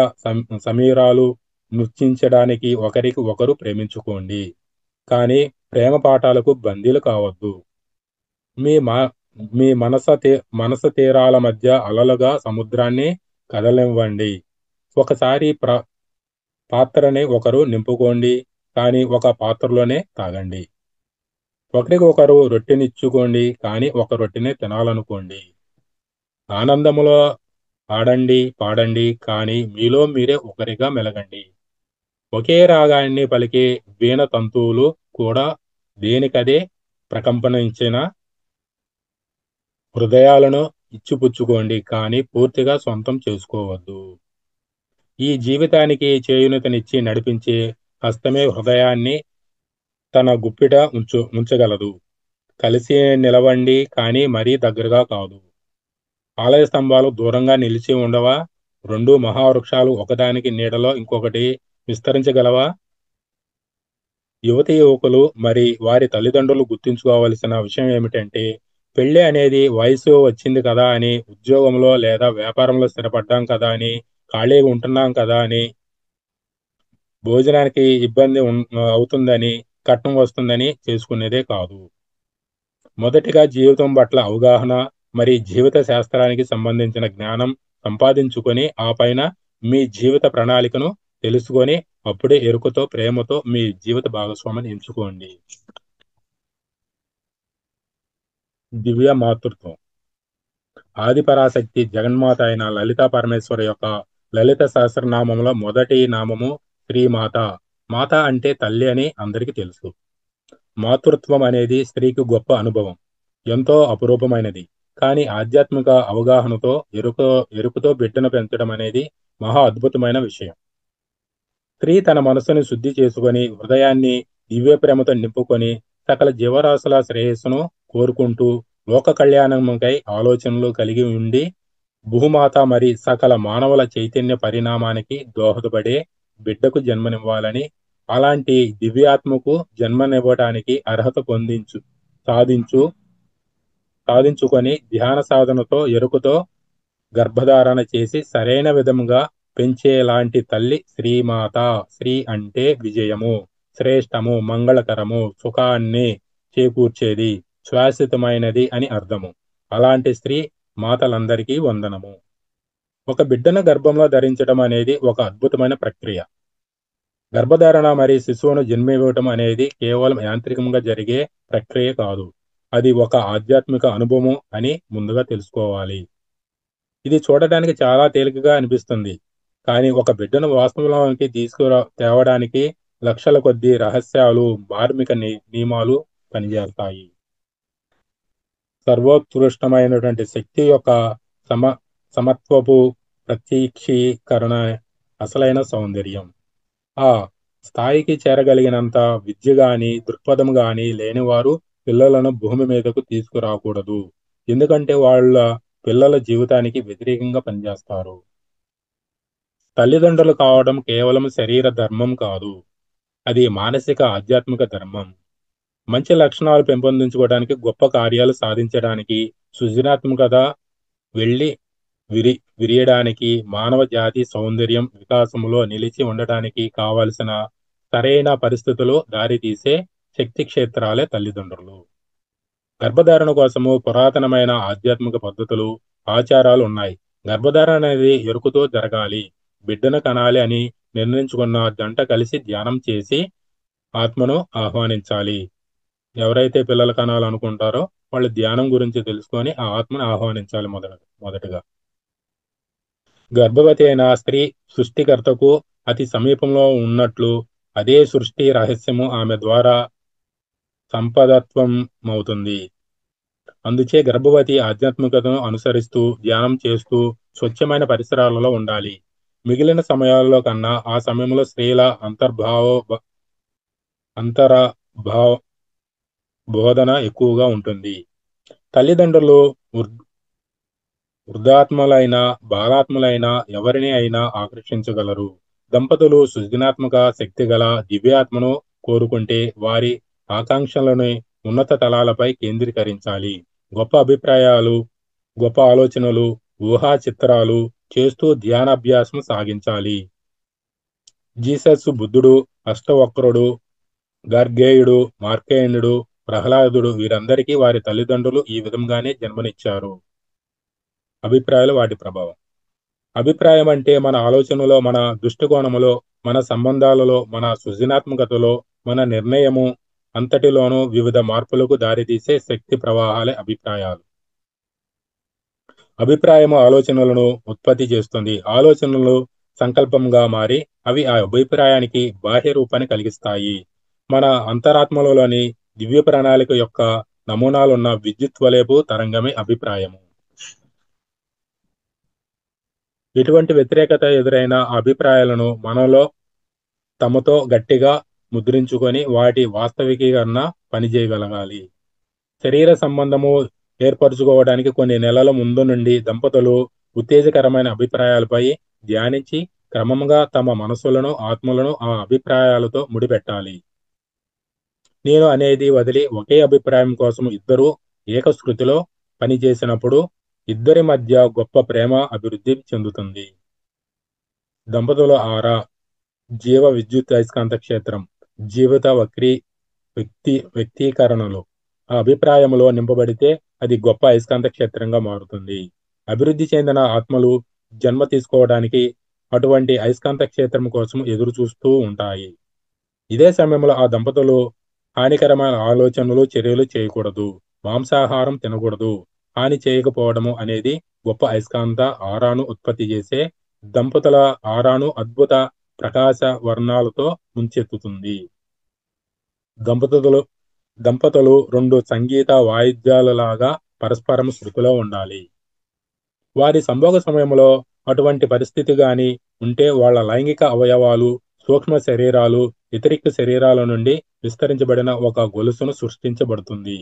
సమీరాలు నృత్యించడానికి ఒకరికి ఒకరు ప్రేమించుకోండి. కానీ ప్రేమ పాఠాలకు బందీలు కావద్దు. మీ మ మీ మనస తీరాల మధ్య అలలుగా సముద్రాన్ని కదలనివ్వండి. ఒకసారి పాత్రని ఒకరు నింపుకోండి. కానీ ఒక పాత్రలోనే తాగండి. ఒకరికొకరు రొట్టెనిచ్చుకోండి. కానీ ఒక రొట్టెనే తినాలనుకోండి. ఆనందములో ఆడండి, పాడండి. కానీ మీలో మీరే ఒకరిగా మెలగండి. ఒకే రాగాన్ని పలికే వీణ తంతువులు కూడా దేనికదే ప్రకంపనించిన హృదయాలను ఇచ్చిపుచ్చుకోండి. కానీ పూర్తిగా సొంతం చేసుకోవద్దు. ఈ జీవితానికి చేయూతనిచ్చి నడిపించే హస్తమే హృదయాన్ని తన గుప్పిట ఉంచగలదు. కలిసి నిలవండి. కానీ మరీ దగ్గరగా కాదు. ఆలయ స్తంభాలు దూరంగా నిలిచి ఉండవా? రెండు మహావృక్షాలు ఒకదానికి నీడలో ఇంకొకటి విస్తరించగలవా? యువతీ యువకులు మరి వారి తల్లిదండ్రులు గుర్తుంచుకోవలసిన విషయం ఏమిటంటే, పెళ్లి అనేది వయసు వచ్చింది కదా అని, ఉద్యోగంలో లేదా వ్యాపారంలో స్థిరపడ్డాం కదా అని, ఖాళీగా ఉంటున్నాం కదా అని, భోజనానికి ఇబ్బంది అవుతుందని, కట్నం వస్తుందని చేసుకునేదే కాదు. మొదటిగా జీవితం పట్ల అవగాహన, మరి జీవిత శాస్త్రానికి సంబంధించిన జ్ఞానం సంపాదించుకొని, ఆ పైన మీ జీవిత ప్రణాళికను తెలుసుకొని, అప్పుడే ఎరుకతో, ప్రేమతో మీ జీవిత భాగస్వామిని ఎంచుకోండి. దివ్య మాతృత్వం. ఆదిపరాశక్తి జగన్మాత అయిన లలితా పరమేశ్వరి యొక్క లలిత సహస్రనామంలో మొదటి నామము శ్రీమాత. మాత అంటే తల్లి అని అందరికీ తెలుసు. మాతృత్వం అనేది స్త్రీకి గొప్ప అనుభవం. ఎంతో అపురూపమైనది. కానీ ఆధ్యాత్మిక అవగాహనతో ఎరుకతో బిడ్డను పెంచడం అనేది మహా అద్భుతమైన విషయం. స్త్రీ తన మనసుని శుద్ధి చేసుకొని, హృదయాన్ని దివ్య ప్రేమతో నింపుకొని, సకల జీవరాశుల శ్రేయస్సును కోరుకుంటూ, లోక కళ్యాణముకై ఆలోచనలు కలిగి ఉండి, భూమాత మరి సకల మానవుల చైతన్య పరిణామానికి దోహదపడే బిడ్డకు జన్మనివ్వాలని, అలాంటి దివ్యాత్మకు జన్మనివ్వటానికి అర్హత సాధించు సాధించుకొని ధ్యాన సాధనతో ఎరుకతో గర్భధారణ చేసి సరైన విధముగా పెంచేలాంటి తల్లి శ్రీమాత. శ్రీ అంటే విజయము, శ్రేష్టము, మంగళకరము, సుఖాన్ని చేకూర్చేది, శాశ్వతమైనది అని అర్థము. అలాంటి స్త్రీ మాతలందరికీ వందనము. ఒక బిడ్డను గర్భంలో ధరించడం అనేది ఒక అద్భుతమైన ప్రక్రియ. గర్భధారణ మరియు శిశువును జన్మివ్వటం అనేది కేవలం యాంత్రికంగా జరిగే ప్రక్రియ కాదు. అది ఒక ఆధ్యాత్మిక అనుభవం అని ముందుగా తెలుసుకోవాలి. ఇది చూడటానికి చాలా తేలికగా అనిపిస్తుంది. కానీ ఒక బిడ్డను వాస్తవంలోకి తేవడానికి లక్షల కొద్దీ రహస్యాలు, మార్మిక నియమాలు పనిచేస్తాయి. సర్వోత్కృష్టమైనటువంటి శక్తి యొక్క సమత్వపు ప్రత్యక్షీకరణ అసలైన సౌందర్యం. ఆ స్థాయికి చేరగలిగినంత విద్య గాని, దృక్పథం గాని లేనివారు పిల్లలను భూమి మీదకు తీసుకురాకూడదు. ఎందుకంటే వాళ్ళ పిల్లల జీవితానికి వ్యతిరేకంగా పనిచేస్తారు. తల్లిదండ్రులు కావడం కేవలం శరీర ధర్మం కాదు. అది మానసిక, ఆధ్యాత్మిక ధర్మం. మంచి లక్షణాలు పెంపొందించుకోవడానికి, గొప్ప కార్యాలు సాధించడానికి, సృజనాత్మకత వెళ్ళి విరియడానికి, మానవ జాతి సౌందర్యం వికాసములో నిలిచి ఉండటానికి కావలసిన సరైన పరిస్థితులు దారితీసే శక్తి క్షేత్రాలే తల్లిదండ్రులు. గర్భధారణ కోసము పురాతనమైన ఆధ్యాత్మిక పద్ధతులు, ఆచారాలు ఉన్నాయి. గర్భధారణ అనేది ఎరుకుతో జరగాలి. బిడ్డను కనాలి అని నిర్ణయించుకున్న జంట కలిసి ధ్యానం చేసి ఆత్మను ఆహ్వానించాలి. ఎవరైతే పిల్లలు కనాలనుకుంటారో వాళ్ళు ధ్యానం గురించి తెలుసుకొని ఆ ఆత్మను ఆహ్వానించాలి మొదటగా. గర్భవతి అయిన స్త్రీ సృష్టికర్తకు అతి సమీపంలో ఉన్నట్లు అదే సృష్టి రహస్యము ఆమె ద్వారా సంపదత్వం అవుతుంది. అందుచే గర్భవతి ఆధ్యాత్మికతను అనుసరిస్తూ, ధ్యానం చేస్తూ, స్వచ్ఛమైన పరిసరాలలో ఉండాలి. మిగిలిన సమయాల్లో కన్నా ఆ సమయంలో స్త్రీల అంతరభావ బోధన ఎక్కువగా ఉంటుంది. తల్లిదండ్రులు వృద్ధాత్ములైన, బాలాత్ములైన ఎవరిని అయినా ఆకర్షించగలరు. దంపతులు సృజనాత్మక శక్తిగల దివ్యాత్మను కోరుకుంటే వారి ఆకాంక్షలను ఉన్నత తలాలపై కేంద్రీకరించాలి. గొప్ప అభిప్రాయాలు, గొప్ప ఆలోచనలు, ఊహా చిత్రాలు చేస్తూ ధ్యానాభ్యాసం సాగించాలి. జీసస్, బుద్ధుడు, అష్టవక్రుడు, గర్గేయుడు, మార్కండేయుడు, ప్రహ్లాదుడు వీరందరికీ వారి తల్లిదండ్రులు ఈ విధంగానే జన్మనిచ్చారు. అభిప్రాయాలు, వాటి ప్రభావం. అభిప్రాయం అంటే మన ఆలోచనలో, మన దృష్టికోణములో, మన సంబంధాలలో, మన సృజనాత్మకతలో, మన నిర్ణయము అంతటిలోనూ వివిధ మార్పులకు దారితీసే శక్తి ప్రవాహాలే అభిప్రాయాలు. అభిప్రాయము ఆలోచనలను ఉత్పత్తి చేస్తుంది. ఆలోచనలు సంకల్పంగా మారి అవి ఆ అభిప్రాయానికి బాహ్య రూపాన్ని కలిగిస్తాయి. మన అంతరాత్మలోని దివ్య ప్రణాళిక యొక్క నమూనాలున్న విద్యుత్ వలెపు తరంగమే అభిప్రాయము. ఎటువంటి వ్యతిరేకత ఎదురైన ఆ అభిప్రాయాలను మనలో తమతో గట్టిగా ముద్రించుకొని వాటి వాస్తవికీకరణ పనిచేయగలగాలి. శరీర సంబంధము ఏర్పరచుకోవడానికి కొన్ని నెలల ముందు నుండి దంపతులు ఉత్తేజకరమైన అభిప్రాయాలపై ధ్యానించి క్రమంగా తమ మనసులను, ఆత్మలను ఆ అభిప్రాయాలతో ముడిపెట్టాలి. నేను అనేది వదిలి ఒకే అభిప్రాయం కోసం ఇద్దరూ ఏకశృతిలో పనిచేసినప్పుడు ఇద్దరి మధ్య గొప్ప ప్రేమ అభివృద్ధి చెందుతుంది. దంపతుల ఆరా, జీవ విద్యుత్ అయస్కాంత క్షేత్రం, జీవిత వ్యక్తీకరణలు ఆ అభిప్రాయంలో నింపబడితే అది గొప్ప అయస్కాంత క్షేత్రంగా మారుతుంది. అభివృద్ధి చెందిన ఆత్మలు జన్మ తీసుకోవడానికి అటువంటి అయస్కాంత క్షేత్రం కోసం ఎదురు చూస్తూ ఉంటాయి. ఇదే సమయంలో ఆ దంపతులు హానికరమైన ఆలోచనలు, చర్యలు చేయకూడదు. మాంసాహారం తినకూడదు. హాని చేయకపోవడము అనేది గొప్ప అయస్కాంత ఆరాను ఉత్పత్తి చేసే దంపతుల ఆరాను అద్భుత ప్రకాశ వర్ణాలతో ముంచెత్తుతుంది. దంపతులు దంపతులు రెండు సంగీత వాయిద్యాలలాగా పరస్పరం శృతిలో ఉండాలి. వారి సంభోగ సమయంలో అటువంటి పరిస్థితి గాని ఉంటే వాళ్ళ లైంగిక అవయవాలు, సూక్ష్మ శరీరాలు ఇతరిక శరీరాల నుండి విస్తరించబడిన ఒక గొలుసును సృష్టించబడుతుంది.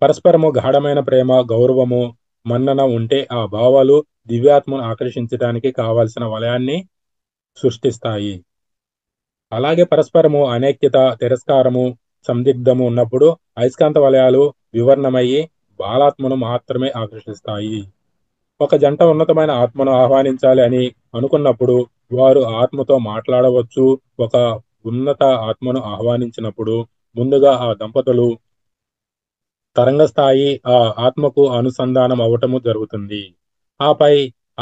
పరస్పరము గాఢమైన ప్రేమ, గౌరవము, మన్నన ఉంటే ఆ భావాలు దివ్యాత్మను ఆకర్షించడానికి కావలసిన వలయాన్ని సృష్టిస్తాయి. అలాగే పరస్పరము అనైక్యత, తిరస్కారము, సందిగ్ధము ఉన్నప్పుడు అయస్కాంత వలయాలు వివర్ణమయ్యి బాలాత్మను మాత్రమే ఆకర్షిస్తాయి. ఒక జంట ఉన్నతమైన ఆత్మను ఆహ్వానించాలి అని అనుకున్నప్పుడు వారు ఆత్మతో మాట్లాడవచ్చు. ఒక ఉన్నత ఆత్మను ఆహ్వానించినప్పుడు ముందుగా ఆ దంపతులు తరంగ స్థాయి ఆ ఆత్మకు అనుసంధానం అవటము జరుగుతుంది. ఆపై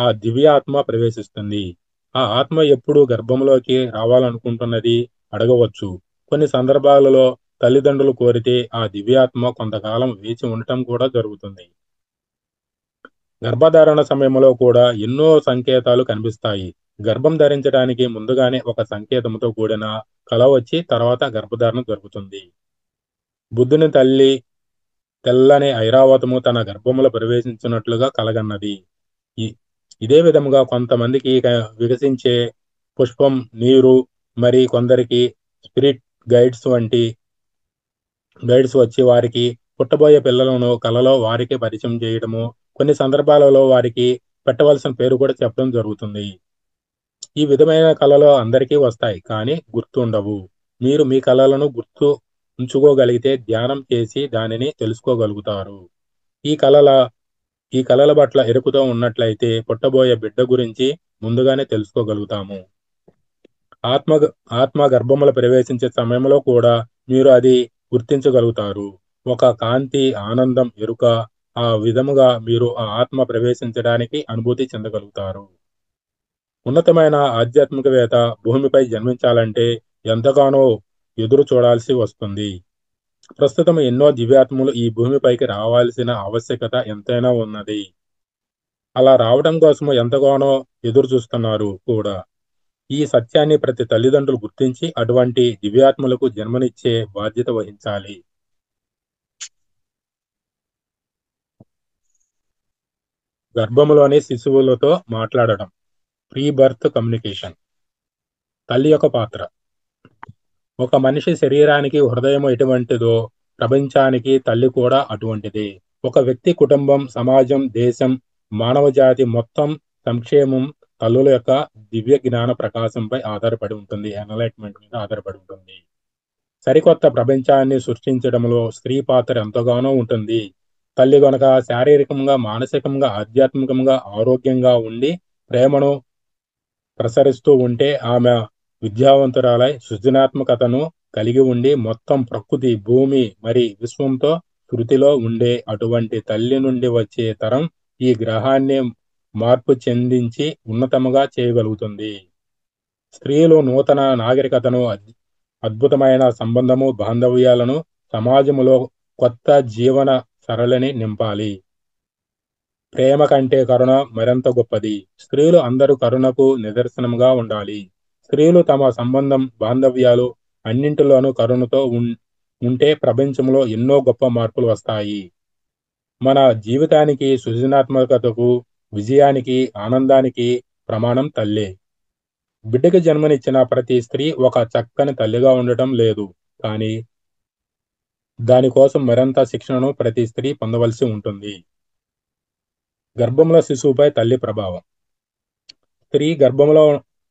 ఆ దివ్యాత్మ ప్రవేశిస్తుంది. ఆ ఆత్మ ఎప్పుడు గర్భంలోకి రావాలనుకుంటున్నది అడగవచ్చు. కొన్ని సందర్భాలలో తల్లిదండ్రులు కోరితే ఆ దివ్యాత్మ కొంతకాలం వేచి ఉండటం కూడా జరుగుతుంది. గర్భధారణ సమయంలో కూడా ఎన్నో సంకేతాలు కనిపిస్తాయి. గర్భం ధరించడానికి ముందుగానే ఒక సంకేతంతో కూడిన కల వచ్చి తర్వాత గర్భధారణ జరుగుతుంది. బుద్ధుని తల్లి తెల్లని ఐరావతము తన గర్భములో ప్రవేశించినట్లుగా కలగన్నది. ఇదే విధముగా కొంతమందికి వికసించే పుష్పం, నీరు, మరి కొందరికి స్పిరిట్ గైడ్స్ వచ్చి వారికి పుట్టబోయే పిల్లలను కలలో వారికి పరిచయం చేయడము, కొన్ని సందర్భాలలో వారికి పెట్టవలసిన పేరు కూడా చెప్పడం జరుగుతుంది. ఈ విధమైన కళలు అందరికీ వస్తాయి, కానీ గుర్తుండవు. మీరు మీ కళలను గుర్తు ఉంచుకోగలిగితే ధ్యానం చేసి దానిని తెలుసుకోగలుగుతారు. ఈ కళల ఈ కళల పట్ల ఎరుకుతో ఉన్నట్లయితే పుట్టబోయే బిడ్డ గురించి ముందుగానే తెలుసుకోగలుగుతాము. ఆత్మ ఆత్మ గర్భములో ప్రవేశించే సమయంలో కూడా మీరు అది గుర్తించగలుగుతారు. ఒక కాంతి, ఆనందం, ఎరుక ఆ విధముగా మీరు ఆ ఆత్మ ప్రవేశించడానికి అనుభూతి చెందగలుగుతారు. ఉన్నతమైన ఆధ్యాత్మికవేత్త భూమిపై జన్మించాలంటే ఎంతగానో ఎదురు చూడాల్సి వస్తుంది. ప్రస్తుతం ఎన్నో దివ్యాత్మలు ఈ భూమిపైకి రావాల్సిన ఆవశ్యకత ఎంతైనా ఉన్నది. అలా రావడం కోసం ఎంతగానో ఎదురు చూస్తున్నారు కూడా. ఈ సత్యాన్ని ప్రతి తల్లిదండ్రులు గుర్తించి అటువంటి దివ్యాత్మలకు జన్మనిచ్చే బాధ్యత వహించాలి. గర్భములోని శిశువులతో మాట్లాడటం, ప్రీ బర్త్ కమ్యూనికేషన్. తల్లి యొక్క పాత్ర. ఒక మనిషి శరీరానికి హృదయం ఎటువంటిదో ప్రపంచానికి తల్లి కూడా అటువంటిదే. ఒక వ్యక్తి, కుటుంబం, సమాజం, దేశం, మానవ జాతి మొత్తం సంక్షేమం తల్లుల యొక్క దివ్య జ్ఞాన ప్రకాశంపై ఆధారపడి ఉంటుంది. ఎన్లైట్మెంట్ మీద ఆధారపడి ఉంటుంది. సరికొత్త ప్రపంచాన్ని సృష్టించడంలో స్త్రీ పాత్ర ఎంతగానో ఉంటుంది. తల్లి గనుక శారీరకంగా, మానసికంగా, ఆధ్యాత్మికంగా ఆరోగ్యంగా ఉండి ప్రేమను ప్రసరిస్తూ ఉంటే ఆమె విద్యావంతురాలై సృజనాత్మకతను కలిగి ఉండి మొత్తం ప్రకృతి, భూమి మరి విశ్వంతో శృతిలో ఉండే అటువంటి తల్లి నుండి వచ్చే తరం ఈ గ్రహాన్ని మార్పు చెందించి ఉన్నతముగా చేయగలుగుతుంది. స్త్రీలు నూతన నాగరికతను, అద్భుతమైన సంబంధము, బాంధవ్యాలను సమాజములో కొత్త జీవన సరళిని నింపాలి. ప్రేమ కంటే కరుణ మరింత గొప్పది. స్త్రీలు అందరూ కరుణకు నిదర్శనంగా ఉండాలి. స్త్రీలు తమ సంబంధం, బాంధవ్యాలు అన్నింటిలోనూ కరుణతో ఉంటే ప్రపంచంలో ఎన్నో గొప్ప మార్పులు వస్తాయి. మన జీవితానికి, సృజనాత్మకతకు, విజయానికి, ఆనందానికి ప్రమాణం తల్లే. బిడ్డకి జన్మనిచ్చిన ప్రతి స్త్రీ ఒక చక్కని తల్లిగా ఉండటం లేదు. కానీ దానికోసం మరింత శిక్షణను ప్రతి స్త్రీ పొందవలసి ఉంటుంది. గర్భంలో శిశువుపై తల్లి ప్రభావం. స్త్రీ గర్భంలో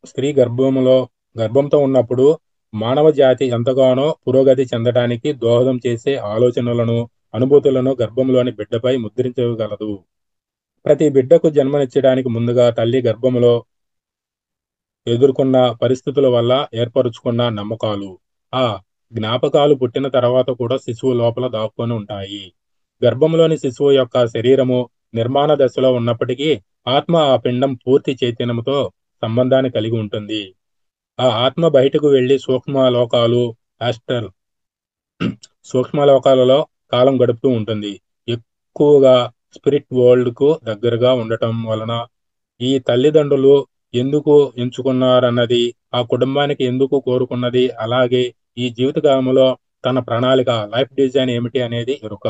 స్త్రీ గర్భంలో గర్భంతో ఉన్నప్పుడు మానవ జాతి ఎంతగానో పురోగతి చెందడానికి దోహదం చేసే ఆలోచనలను, అనుభూతులను గర్భంలోని బిడ్డపై ముద్రించగలదు. ప్రతి బిడ్డకు జన్మనిచ్చడానికి ముందుగా తల్లి గర్భంలో ఎదుర్కొన్న పరిస్థితుల వల్ల ఏర్పరుచుకున్న నమ్మకాలు, ఆ జ్ఞాపకాలు పుట్టిన తర్వాత కూడా శిశువు లోపల దాక్కుని ఉంటాయి. గర్భంలోని శిశువు యొక్క శరీరము నిర్మాణ దశలో ఉన్నప్పటికీ ఆత్మ ఆ పిండం పూర్తి చైతన్యంతో సంబంధాన్ని కలిగి ఉంటుంది. ఆ ఆత్మ బయటకు వెళ్లి ఆస్ట్రల్ సూక్ష్మ లోకాలలో కాలం గడుపుతూ ఉంటుంది. ఎక్కువగా స్పిరిట్ వరల్డ్ కు దగ్గరగా ఉండటం వలన ఈ తల్లిదండ్రులు ఎందుకు ఎంచుకున్నారన్నది, ఆ కుటుంబానికి ఎందుకు కోరుకున్నది, అలాగే ఈ జీవితకాలంలో తన ప్రణాళిక, లైఫ్ డిజైన్ ఏమిటి అనేది ఎరుక.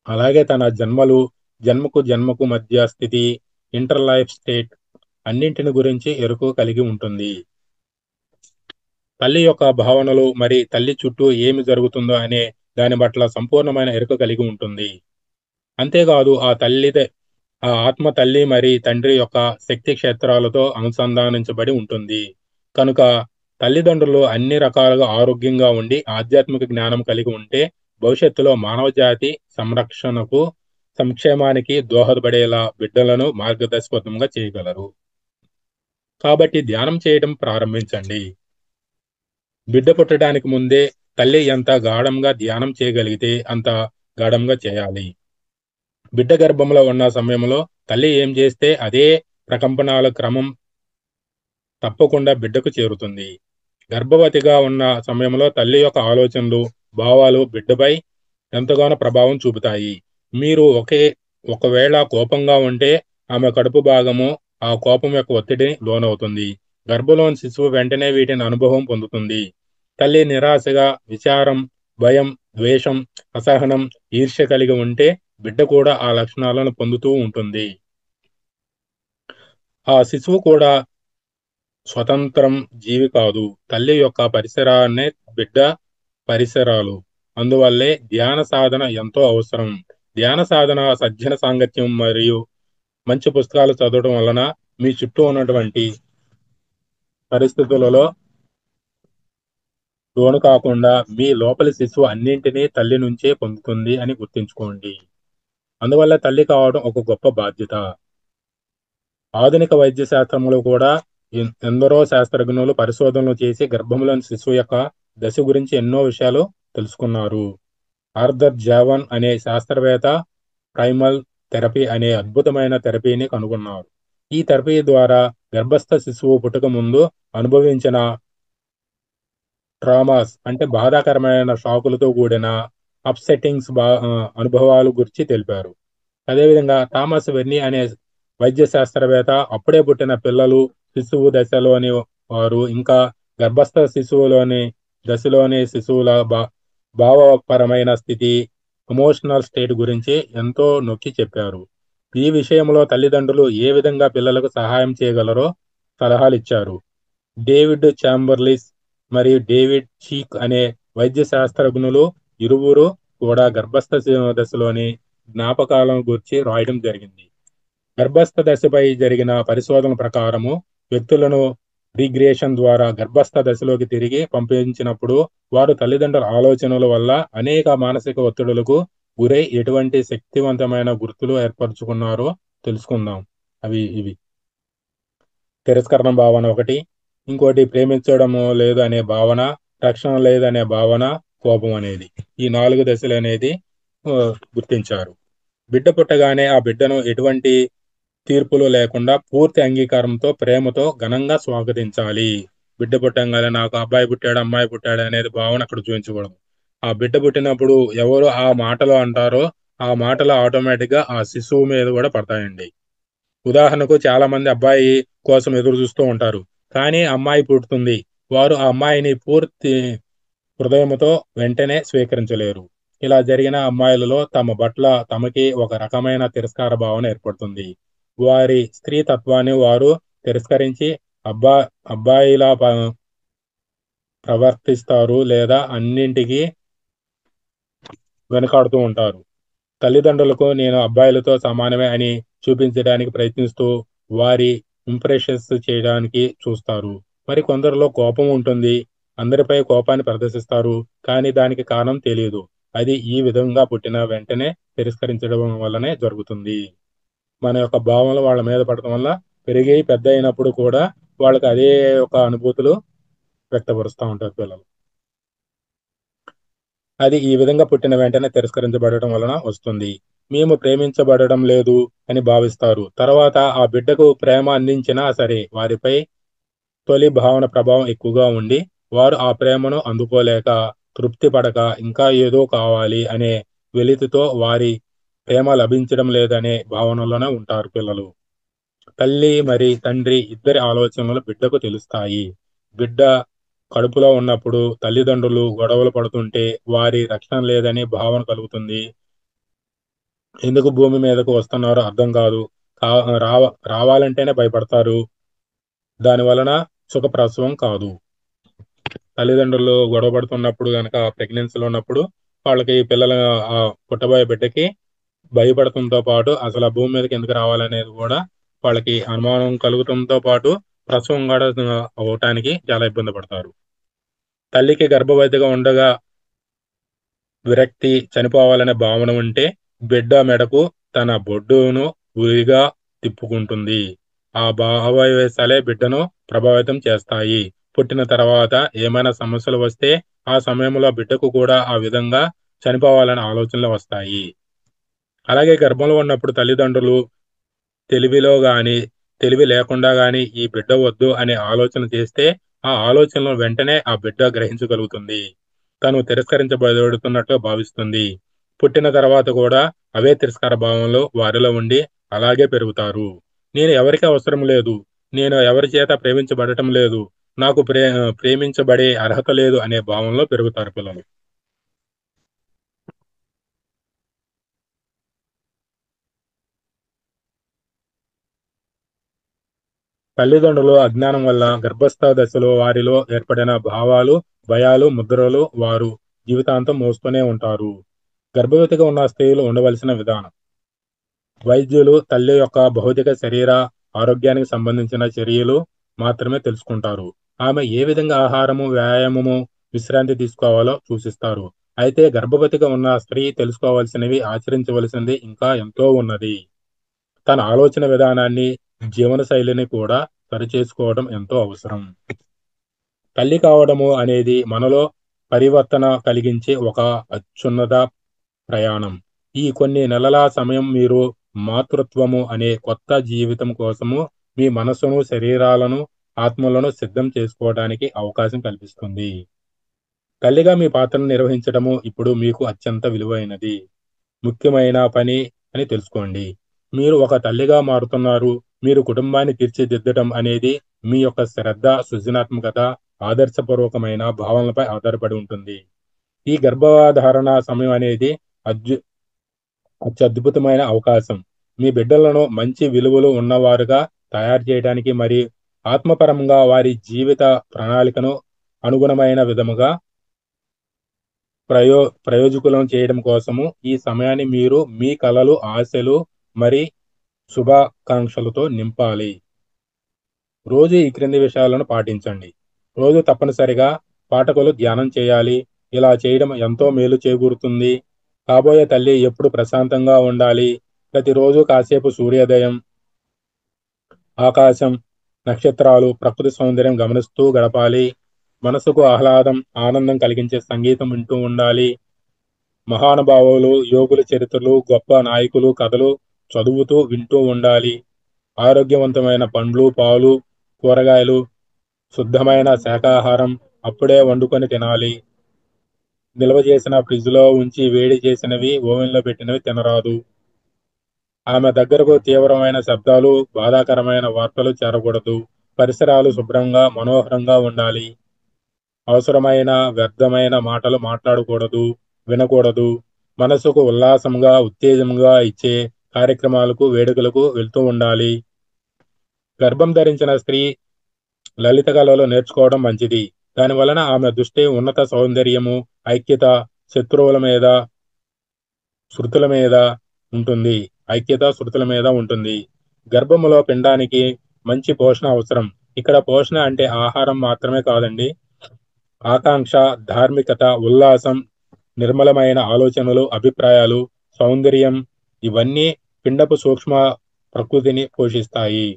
అలాగే తన జన్మకు జన్మకు మధ్య స్థితి, ఇంటర్ లైఫ్ స్టేట్ అన్నింటిని గురించి ఎరుక కలిగి ఉంటుంది. తల్లి యొక్క భావనలు మరి తల్లి చుట్టూ ఏమి జరుగుతుందో అనే దాని పట్ల సంపూర్ణమైన ఎరుక కలిగి ఉంటుంది. అంతేకాదు ఆ ఆత్మ తల్లి మరి తండ్రి యొక్క శక్తి క్షేత్రాలతో అనుసంధానించబడి ఉంటుంది. కనుక తల్లిదండ్రులు అన్ని రకాలుగా ఆరోగ్యంగా ఉండి ఆధ్యాత్మిక జ్ఞానం కలిగి ఉంటే భవిష్యత్తులో మానవ జాతి సంరక్షణకు, సంక్షేమానికి దోహదపడేలా బిడ్డలను మార్గదర్శకత్వంగా చేయగలరు. కాబట్టి ధ్యానం చేయడం ప్రారంభించండి. బిడ్డ పుట్టడానికి ముందే తల్లి ఎంత గాఢంగా ధ్యానం చేయగలిగితే అంత గాఢంగా చేయాలి. బిడ్డ గర్భంలో ఉన్న సమయంలో తల్లి ఏం చేస్తే అదే ప్రకంపనాల క్రమం తప్పకుండా బిడ్డకు చేరుతుంది. గర్భవతిగా ఉన్న సమయంలో తల్లి యొక్క ఆలోచనలు, భావాలు బిడ్డపై ఎంతగానో ప్రభావం చూపుతాయి. మీరు ఒకవేళ కోపంగా ఉంటే ఆమె కడుపు భాగము ఆ కోపం యొక్క ఒత్తిడిని లోనవుతుంది. గర్భంలోని శిశువు వెంటనే వీటిని అనుభవం పొందుతుంది. తల్లి నిరాశగా, విచారం, భయం, ద్వేషం, అసహనం, ఈర్ష్య కలిగి ఉంటే బిడ్డ కూడా ఆ లక్షణాలను పొందుతూ ఉంటుంది. ఆ శిశువు కూడా స్వతంత్రం జీవి కాదు. తల్లి యొక్క పరిసరాన్నే బిడ్డ పరిసరాలు. అందువల్లే ధ్యాన సాధన ఎంతో అవసరం. ధ్యాన సాధన, సజ్జన సాంగత్యం మరియు మంచి పుస్తకాలు చదవడం వలన మీ చుట్టూ ఉన్నటువంటి పరిస్థితులలో లోను కాకుండా మీ లోపలి శిశువు అన్నింటినీ తల్లి నుంచే పొందుతుంది అని గుర్తుంచుకోండి. అందువల్ల తల్లి కావడం ఒక గొప్ప బాధ్యత. ఆధునిక వైద్య శాస్త్రంలో కూడా ఎందరో శాస్త్రజ్ఞులు పరిశోధనలు చేసి గర్భంలోని శిశువు యొక్క దశ గురించి ఎన్నో విషయాలు తెలుసుకున్నారు. ఆర్థర్ జావన్ అనే శాస్త్రవేత్త ప్రైమల్ థెరపీ అనే అద్భుతమైన థెరపీని కనుగొన్నారు. ఈ థెరపీ ద్వారా గర్భస్థ శిశువు పుట్టక ముందు అనుభవించిన ట్రామాస్ అంటే బాధాకరమైన షాకులతో కూడిన అప్సెట్టింగ్స్ అనుభవాలు గురించి తెలిపారు. అదేవిధంగా థామస్ వెర్నీ అనే వైద్య శాస్త్రవేత్త అప్పుడే పుట్టిన పిల్లలు, శిశువు దశలోని వారు ఇంకా గర్భస్థ దశలోని శిశువుల భావపరమైన స్థితి, ఎమోషనల్ స్టేట్ గురించి ఎంతో నొక్కి చెప్పారు. ఈ విషయంలో తల్లిదండ్రులు ఏ విధంగా పిల్లలకు సహాయం చేయగలరో సలహాలు ఇచ్చారు. డేవిడ్ చాంబర్లిస్ మరియు డేవిడ్ చీక్ అనే వైద్య శాస్త్రజ్ఞులు ఇరువురు కూడా గర్భస్థ దశలోని జ్ఞాపకాలను గురించి రాయడం జరిగింది. గర్భస్థ దశపై జరిగిన పరిశోధన ప్రకారము వ్యక్తులను రిగ్రేషన్ ద్వారా గర్భస్థ దశలోకి తిరిగి పంపించినప్పుడు వారు తల్లిదండ్రుల ఆలోచనల వల్ల అనేక మానసిక ఒత్తిడులకు గురై ఎటువంటి శక్తివంతమైన గుర్తులు ఏర్పరచుకున్నారో తెలుసుకుందాం. అవి ఇవి తిరస్కరణ భావన ఒకటి, ఇంకోటి ప్రేమించడము లేదు అనే భావన, రక్షణ లేదనే భావన, కోపం అనేది. ఈ 4 దశలనేది గుర్తించారు. బిడ్డ పుట్టగానే ఆ బిడ్డను ఎటువంటి తీర్పులు లేకుండా పూర్తి అంగీకారంతో, ప్రేమతో ఘనంగా స్వాగతించాలి. బిడ్డ పుట్టంగానే నాకు అబ్బాయి పుట్టాడు, అమ్మాయి పుట్టాడు అనేది భావన అక్కడ చూయించకూడదు. ఆ బిడ్డ పుట్టినప్పుడు ఎవరు ఆ మాటలు అంటారో, ఆ మాటలు ఆటోమేటిక్‌గా ఆ శిశువు మీద గూడా పడతాయండి. ఉదాహరణకు చాలామంది అబ్బాయి కోసం ఎదురు చూస్తూ ఉంటారు. కానీ అమ్మాయి పుడుతుంది. వారు ఆ అమ్మాయిని పూర్తి హృదయముతో వెంటనే స్వీకరించలేరు. ఇలా జరిగిన అమ్మాయిలలో తమ పట్ల తమకి ఒక రకమైన తిరస్కార భావన ఏర్పడుతుంది. వారి స్త్రీతత్వాన్ని వారు తిరస్కరించి అబ్బా అబ్బాయిలా ప్రవర్తిస్తారు లేదా అన్నింటికి వెనకాడుతూ ఉంటారు. తల్లిదండ్రులకు నేను అబ్బాయిలతో సమానమే అని చూపించడానికి ప్రయత్నిస్తూ వారి ఇంప్రెషన్స్ చేయడానికి చూస్తారు. మరి కొందరిలో కోపం ఉంటుంది. అందరిపై కోపాన్ని ప్రదర్శిస్తారు. కానీ దానికి కారణం తెలియదు. అది ఈ విధంగా పుట్టిన వెంటనే తిరస్కరించడం వల్లనే జరుగుతుంది. మన యొక్క భావనలు వాళ్ళ మీద పడటం వల్ల పెరిగి పెద్దయినప్పుడు కూడా వాళ్ళకి అదే ఒక అనుభూతులు వ్యక్తపరుస్తా ఉంటారు పిల్లలు. అది ఈ విధంగా పుట్టిన వెంటనే తిరస్కరించబడటం వలన వస్తుంది. మేము ప్రేమించబడడం లేదు అని భావిస్తారు. తర్వాత ఆ బిడ్డకు ప్రేమ అందించినా సరే వారిపై తొలి భావన ప్రభావం ఎక్కువగా ఉండి, వారు ఆ ప్రేమను అందుకోలేక, తృప్తి పడక, ఇంకా ఏదో కావాలి అనే వెలితితో వారి ప్రేమ లభించడం లేదనే భావనలోనే ఉంటారు పిల్లలు. తల్లి మరి తండ్రి ఇద్దరి ఆలోచనలు బిడ్డకు తెలుస్తాయి. బిడ్డ కడుపులో ఉన్నప్పుడు తల్లిదండ్రులు గొడవలు పడుతుంటే వారి రక్షణ లేదని భావన కలుగుతుంది. ఎందుకు భూమి మీదకు వస్తున్నారో అర్థం కాదు. కా రావ రావాలంటేనే భయపడతారు. దాని వలన సుఖప్రసవం కాదు. తల్లిదండ్రులు గొడవ పడుతున్నప్పుడు గనక ప్రెగ్నెన్సీలో ఉన్నప్పుడు వాళ్ళకి పిల్లల పుట్టబోయే బిడ్డకి భయపడటంతో పాటు అసలు ఆ భూమి మీదకి ఎందుకు రావాలనేది కూడా వాళ్ళకి అనుమానం కలుగటంతో పాటు ప్రసవం కూడా అవ్వటానికి చాలా ఇబ్బంది పడతారు. తల్లికి గర్భవతిగా ఉండగా విరక్తి, చనిపోవాలనే భావన ఉంటే బిడ్డ మెడకు తన బొడ్డును ఉరిగా తిప్పుకుంటుంది. ఆ భావావేశాలే బిడ్డను ప్రభావితం చేస్తాయి. పుట్టిన తర్వాత ఏమైనా సమస్యలు వస్తే ఆ సమయంలో బిడ్డకు కూడా ఆ విధంగా చనిపోవాలనే ఆలోచనలు వస్తాయి. అలాగే గర్భంలో ఉన్నప్పుడు తల్లిదండ్రులు తెలివిలో గాని, తెలివి లేకుండా గాని ఈ బిడ్డ వద్దు అనే ఆలోచన చేస్తే, ఆ ఆలోచనలను వెంటనే ఆ బిడ్డ గ్రహించగలుగుతుంది. తను తిరస్కరించబడుతున్నట్టుగా భావిస్తుంది. పుట్టిన తర్వాత కూడా అవే తిరస్కార భావంలో వారిలో ఉండి అలాగే పెరుగుతారు. నేను ఎవరికీ అవసరం లేదు. నేను ఎవరి చేత ప్రేమించబడటం లేదు. నాకు ప్రేమించబడే అర్హత లేదు అనే భావంలో పెరుగుతారు పిల్లలు. తల్లిదండ్రులు అజ్ఞానం వల్ల గర్భస్థ దశలో వారిలో ఏర్పడిన భావాలు, భయాలు, ముద్రలు వారు జీవితాంతం మోస్తూనే ఉంటారు. గర్భవతిగా ఉన్న స్త్రీలు ఉండవలసిన విధానం. వైద్యులు తల్లి యొక్క భౌతిక శరీర ఆరోగ్యానికి సంబంధించిన చర్యలు మాత్రమే తెలుసుకుంటారు. ఆమె ఏ విధంగా ఆహారము, వ్యాయామము, విశ్రాంతి తీసుకోవాలో సూచిస్తారు. అయితే గర్భవతిగా ఉన్న స్త్రీ తెలుసుకోవాల్సినవి, ఆచరించవలసినది ఇంకా ఎంతో ఉన్నది. తన ఆలోచన విధానాన్ని, జీవనశైలిని కూడా సరిచేసుకోవడం ఎంతో అవసరం. తల్లి కావడము అనేది మనలో పరివర్తన కలిగించే ఒక అత్యున్నత ప్రయాణం. ఈ కొన్ని నెలల సమయం మీరు మాతృత్వము అనే కొత్త జీవితం కోసము మీ మనసును, శరీరాలను, ఆత్మలను సిద్ధం చేసుకోవడానికి అవకాశం కల్పిస్తుంది. తల్లిగా మీ పాత్రను నిర్వహించడము ఇప్పుడు మీకు అత్యంత విలువైనది. ముఖ్యమైన పని అని తెలుసుకోండి. మీరు ఒక తల్లిగా మారుతున్నారు. మీరు కుటుంబాన్ని తీర్చిదిద్దడం అనేది మీ యొక్క శ్రద్ధ, సృజనాత్మకత, ఆదర్శపూర్వకమైన భావనలపై ఆధారపడి ఉంటుంది. ఈ గర్భధారణ సమయం అనేది అద్భు అత్యద్భుతమైన అవకాశం. మీ బిడ్డలను మంచి విలువలు ఉన్నవారుగా తయారు చేయడానికి మరియు ఆత్మపరంగా వారి జీవిత ప్రణాళికను అనుగుణమైన విధముగా ప్రయో ప్రయోజకులను చేయడం కోసము ఈ సమయాన్ని మీరు మీ కలలు, ఆశలు మరి శుభాకాంక్షలతో నింపాలి. రోజు ఈ క్రింది విషయాలను పాటించండి. రోజు తప్పనిసరిగా పాఠకులు ధ్యానం చేయాలి. ఇలా చేయడం ఎంతో మేలు చేకూరుతుంది. కాబోయే తల్లి ఎప్పుడు ప్రశాంతంగా ఉండాలి. ప్రతిరోజు కాసేపు సూర్యోదయం, ఆకాశం, నక్షత్రాలు, ప్రకృతి సౌందర్యం గమనిస్తూ గడపాలి. మనసుకు ఆహ్లాదం, ఆనందం కలిగించే సంగీతం వింటూ ఉండాలి. మహానుభావులు, యోగుల చరిత్రలు, గొప్ప నాయకులు కథలు చదువుతూ వింటూ ఉండాలి. ఆరోగ్యవంతమైన పండ్లు, పాలు, కూరగాయలు, శుద్ధమైన శాకాహారం అప్పుడే వండుకొని తినాలి. నిల్వ చేసిన ఫ్రిడ్జ్‌లో ఉంచి వేడి చేసినవి, ఓవెన్‌లో పెట్టినవి తినరాదు. ఆమె దగ్గరకు తీవ్రమైన శబ్దాలు, బాధాకరమైన వార్తలు చేరకూడదు. పరిసరాలు శుభ్రంగా, మనోహరంగా ఉండాలి. అవసరమైన వ్యర్థమైన మాటలు మాట్లాడకూడదు, వినకూడదు. మనసుకు ఉల్లాసంగా, ఉత్తేజంగా ఇచ్చే కార్యక్రమాలకు, వేడుకలకు వెళ్తూ ఉండాలి. గర్భం ధరించిన స్త్రీ లలిత కళలు నేర్చుకోవడం మంచిది. దాని వలన ఆమె దృష్టి ఉన్నత సౌందర్యము, ఐక్యత, శత్రువుల మీద, శృతుల మీద ఉంటుంది. శృతుల మీద ఉంటుంది. గర్భములో పిండానికి మంచి పోషణ అవసరం. ఇక్కడ పోషణ అంటే ఆహారం మాత్రమే కాదండి. ఆకాంక్ష, ధార్మికత, ఉల్లాసం, నిర్మలమైన ఆలోచనలు, అభిప్రాయాలు, సౌందర్యం ఇవన్నీ పిండపు సూక్ష్మ ప్రకృతిని పోషిస్తాయి.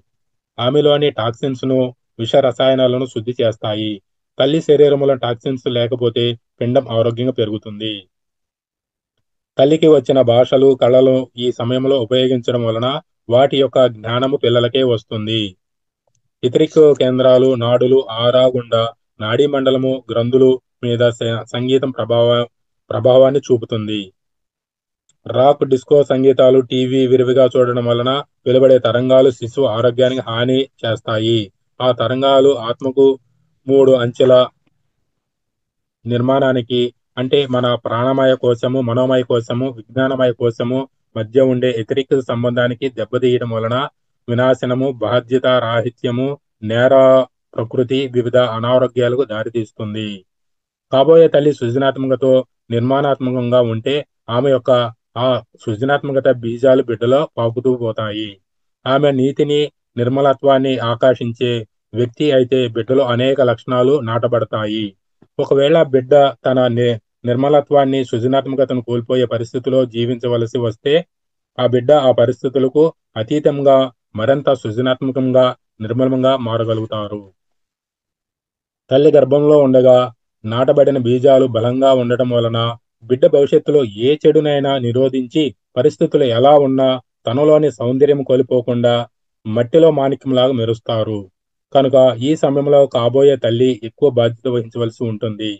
ఆమెలోని టాక్సిన్స్ ను, విష రసాయనాలను శుద్ధి చేస్తాయి. తల్లి శరీరంలో టాక్సిన్స్ లేకపోతే పిండం ఆరోగ్యంగా పెరుగుతుంది. తల్లికి వచ్చిన భాషలు, కళలు ఈ సమయంలో ఉపయోగించడం వలన వాటి యొక్క జ్ఞానము పిల్లలకే వస్తుంది. ఇతరిక్ కేంద్రాలు, నాడులు, ఆరా గుండా నాడీ మండలము, గ్రంథులు మీద సంగీతం ప్రభావాన్ని చూపుతుంది. రాక్, డిస్కో సంగీతాలు టీవీ విరివిగా చూడడం వలన వెలువడే తరంగాలు శిశువు ఆరోగ్యానికి హాని చేస్తాయి. ఆ తరంగాలు ఆత్మకు 3 అంచెల నిర్మాణానికి, అంటే మన ప్రాణమయ కోశము, మనోమయ కోశము, విజ్ఞానమయ కోశము మధ్య ఉండే ఎథరిక్ సంబంధానికి దెబ్బతీయడం వలన వినాశనము, బాధ్యత రాహిత్యము, నేర ప్రకృతి, వివిధ అనారోగ్యాలకు దారితీస్తుంది. కాబోయే తల్లి సృజనాత్మకతో నిర్మాణాత్మకంగా ఉంటే ఆమె యొక్క ఆ సృజనాత్మకత బీజాలు బిడ్డలో పాకుతూ పోతాయి. ఆమె నీతిని, నిర్మలత్వాన్ని ఆకాశించే వ్యక్తి అయితే బిడ్డలో అనేక లక్షణాలు నాటబడతాయి. ఒకవేళ బిడ్డ తన నిర్మలత్వాన్ని, సృజనాత్మకతను కోల్పోయే పరిస్థితిలో జీవించవలసి వస్తే ఆ బిడ్డ ఆ పరిస్థితులకు అతీతంగా మరింత సృజనాత్మకంగా, నిర్మలంగా మారగలుగుతారు. తల్లి గర్భంలో ఉండగా నాటబడిన బీజాలు బలంగా ఉండటం వలన బిడ్డ భవిష్యత్తులో ఏ చెడునైనా నిరోధించి పరిస్థితులు ఎలా ఉన్నా తనలోని సౌందర్యం కోల్పోకుండా మట్టిలో మాణిక్యంలాగా మెరుస్తారు. కనుక ఈ సమయంలో కాబోయే తల్లి ఎక్కువ బాధ్యత వహించవలసి ఉంటుంది.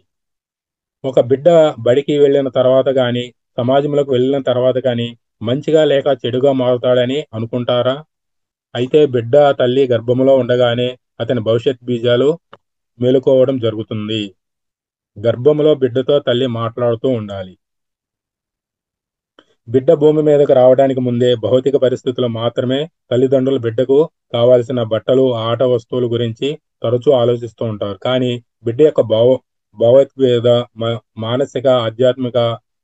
ఒక బిడ్డ బడికి వెళ్ళిన తర్వాత గాని, సమాజంలోకి వెళ్ళిన తర్వాత గాని మంచిగా లేక చెడుగా మారుతాడని అనుకుంటారా? అయితే బిడ్డ తల్లి గర్భంలో ఉండగానే అతని భవిష్యత్ బీజాలు మేలుకోవడం జరుగుతుంది. గర్భంలో బిడ్డతో తల్లి మాట్లాడుతూ ఉండాలి. బిడ్డ భూమి మీదకు రావడానికి ముందే భౌతిక పరిస్థితులు మాత్రమే తల్లిదండ్రులు బిడ్డకు కావాల్సిన బట్టలు, ఆట వస్తువుల గురించి తరచూ ఆలోచిస్తూ ఉంటారు. కానీ బిడ్డ యొక్క భావోద్వేగ, మానసిక, ఆధ్యాత్మిక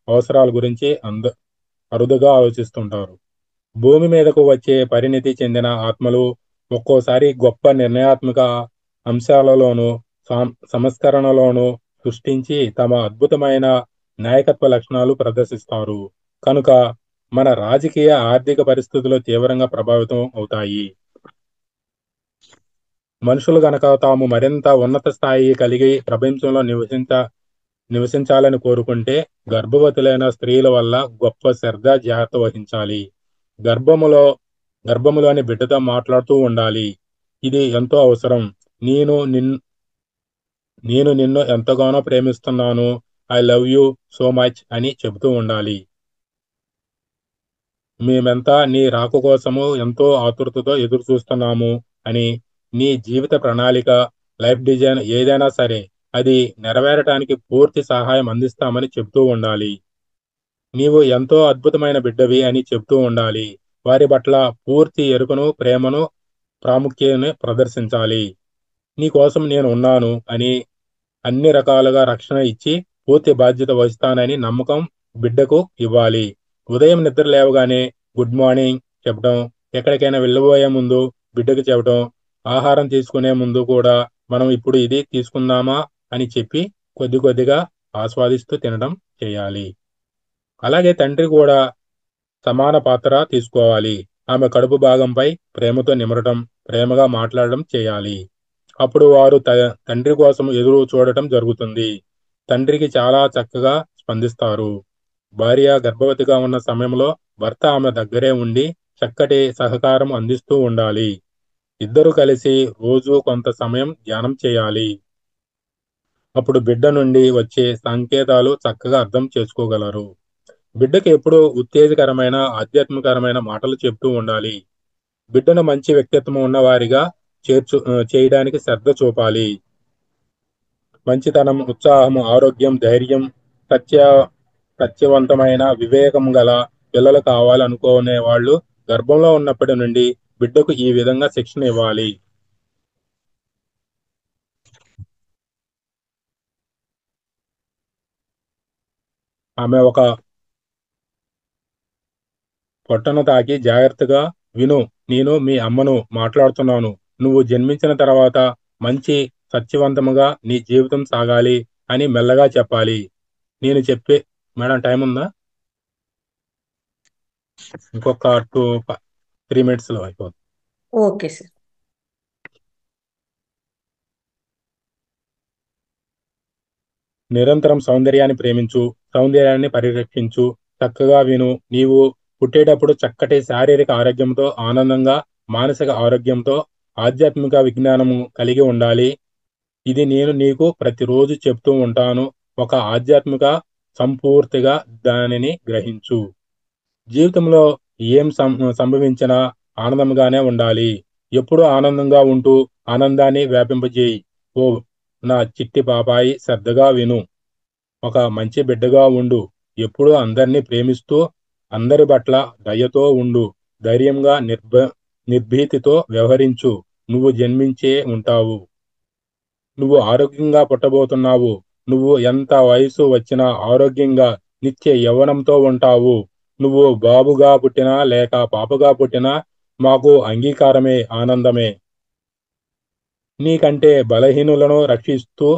అవసరాల గురించి అరుదుగా ఆలోచిస్తుంటారు. భూమి మీదకు వచ్చే పరిణితి చెందిన ఆత్మలు ఒక్కోసారి గొప్ప నిర్ణయాత్మక అంశాలలోనూ, సంస్కరణలోనూ సృష్టించి తమ అద్భుతమైన నాయకత్వ లక్షణాలు ప్రదర్శిస్తారు. కనుక మన రాజకీయ, ఆర్థిక పరిస్థితులు తీవ్రంగా ప్రభావితం అవుతాయి. మనుషులు గనక తాము మరింత ఉన్నత స్థాయి కలిగి ప్రపంచంలో నివసించాలని కోరుకుంటే గర్భవతులైన స్త్రీల వల్ల గొప్ప శ్రద్ధ, జాగ్రత్త వహించాలి. గర్భములోని బిడ్డతో మాట్లాడుతూ ఉండాలి. ఇది ఎంతో అవసరం. నేను నిన్ను ఎంతగానో ప్రేమిస్తున్నాను, I love you so much అని చెబుతూ ఉండాలి. మేమెంతా నీ రాక కోసము ఎంతో ఆతృతతో ఎదురు చూస్తున్నాము అని. నీ జీవిత ప్రణాళిక, లైఫ్ డిజైన్ ఏదైనా సరే అది నెరవేరటానికి పూర్తి సహాయం అందిస్తామని చెబుతూ ఉండాలి. నీవు ఎంతో అద్భుతమైన బిడ్డవి అని చెబుతూ ఉండాలి. వారి పట్ల పూర్తి ఎరుకను, ప్రేమను, ప్రాముఖ్యతను ప్రదర్శించాలి. నీ కోసం నేను ఉన్నాను అని అన్ని రకాలుగా రక్షణ ఇచ్చి పూర్తి బాధ్యత వహిస్తానని నమ్మకం బిడ్డకు ఇవ్వాలి. ఉదయం నిద్ర లేవగానే గుడ్ మార్నింగ్ చెప్పడం, ఎక్కడికైనా వెళ్ళబోయే ముందు బిడ్డకు చెప్పడం, ఆహారం తీసుకునే ముందు కూడా మనం ఇప్పుడు ఇది తీసుకుందామా అని చెప్పి కొద్ది కొద్దిగా ఆస్వాదిస్తూ తినడం చేయాలి. అలాగే తండ్రి కూడా సమాన పాత్ర తీసుకోవాలి. ఆమె కడుపు భాగంపై ప్రేమతో నిమరటం, ప్రేమగా మాట్లాడడం చేయాలి. అప్పుడు వారు తండ్రి కోసం ఎదురు చూడటం జరుగుతుంది. తండ్రికి చాలా చక్కగా స్పందిస్తారు. భార్య గర్భవతిగా ఉన్న సమయంలో భర్త ఆమె దగ్గరే ఉండి చక్కటి సహకారం అందిస్తూ ఉండాలి. ఇద్దరు కలిసి రోజు కొంత సమయం ధ్యానం చేయాలి. అప్పుడు బిడ్డ నుండి వచ్చే సంకేతాలు చక్కగా అర్థం చేసుకోగలరు. బిడ్డకి ఎప్పుడూ ఉత్తేజకరమైన, ఆధ్యాత్మికరమైన మాటలు చెప్తూ ఉండాలి. బిడ్డను మంచి వ్యక్తిత్వం ఉన్నవారిగా చేయడానికి శ్రద్ధ చూపాలి. మంచితనం, ఉత్సాహము, ఆరోగ్యం, ధైర్యం, సత్య సత్యవంతమైన, వివేకం గల పిల్లలు కావాలనుకునే వాళ్ళు గర్భంలో ఉన్నప్పటి నుండి బిడ్డకు ఈ విధంగా శిక్షణ ఇవ్వాలి. ఆమె ఒక పొట్టను తాకి జాగ్రత్తగా విను. నేను మీ అమ్మను మాట్లాడుతున్నాను. నువ్వు జన్మించిన తర్వాత మంచి సత్యవంతముగా నీ జీవితం సాగాలి అని మెల్లగా చెప్పాలి. నేను చెప్పే మేడం టైం ఉందా? ఇంకొక 3 మినిట్స్ లో అయిపోతుంది. Okay sir. నిరంతరం సౌందర్యాన్ని ప్రేమించు, సౌందర్యాన్ని పరిరక్షించు, చక్కగా విను. నీవు పుట్టేటప్పుడు చక్కటి శారీరక ఆరోగ్యంతో, ఆనందంగా, మానసిక ఆరోగ్యంతో, ఆధ్యాత్మిక విజ్ఞానము కలిగి ఉండాలి. ఇది నేను నీకు ప్రతిరోజు చెప్తూ ఉంటాను. ఒక ఆధ్యాత్మిక సంపూర్తిగా దానిని గ్రహించు. జీవితంలో ఏం సంభవించినా ఆనందంగానే ఉండాలి. ఎప్పుడూ ఆనందంగా ఉంటూ ఆనందాన్ని వ్యాపింపజేయి. ఓ నా చిట్టి పాపాయి, శ్రద్ధగా విను. ఒక మంచి బిడ్డగా ఉండు. ఎప్పుడూ అందరినీ ప్రేమిస్తూ అందరి పట్ల దయతో ఉండు. ధైర్యంగా నిర్భీతితో వ్యవహరించు. నువ్వు జన్మించే ఉంటావు. నువ్వు ఆరోగ్యంగా పుట్టబోతున్నావు. నువ్వు ఎంత వయసు వచ్చినా ఆరోగ్యంగా నిత్య యవ్వనంతో ఉంటావు. నువ్వు బాబుగా పుట్టినా లేక పాపగా పుట్టినా మాకు అంగీకారమే, ఆనందమే. నీకంటే బలహీనులను రక్షిస్తూ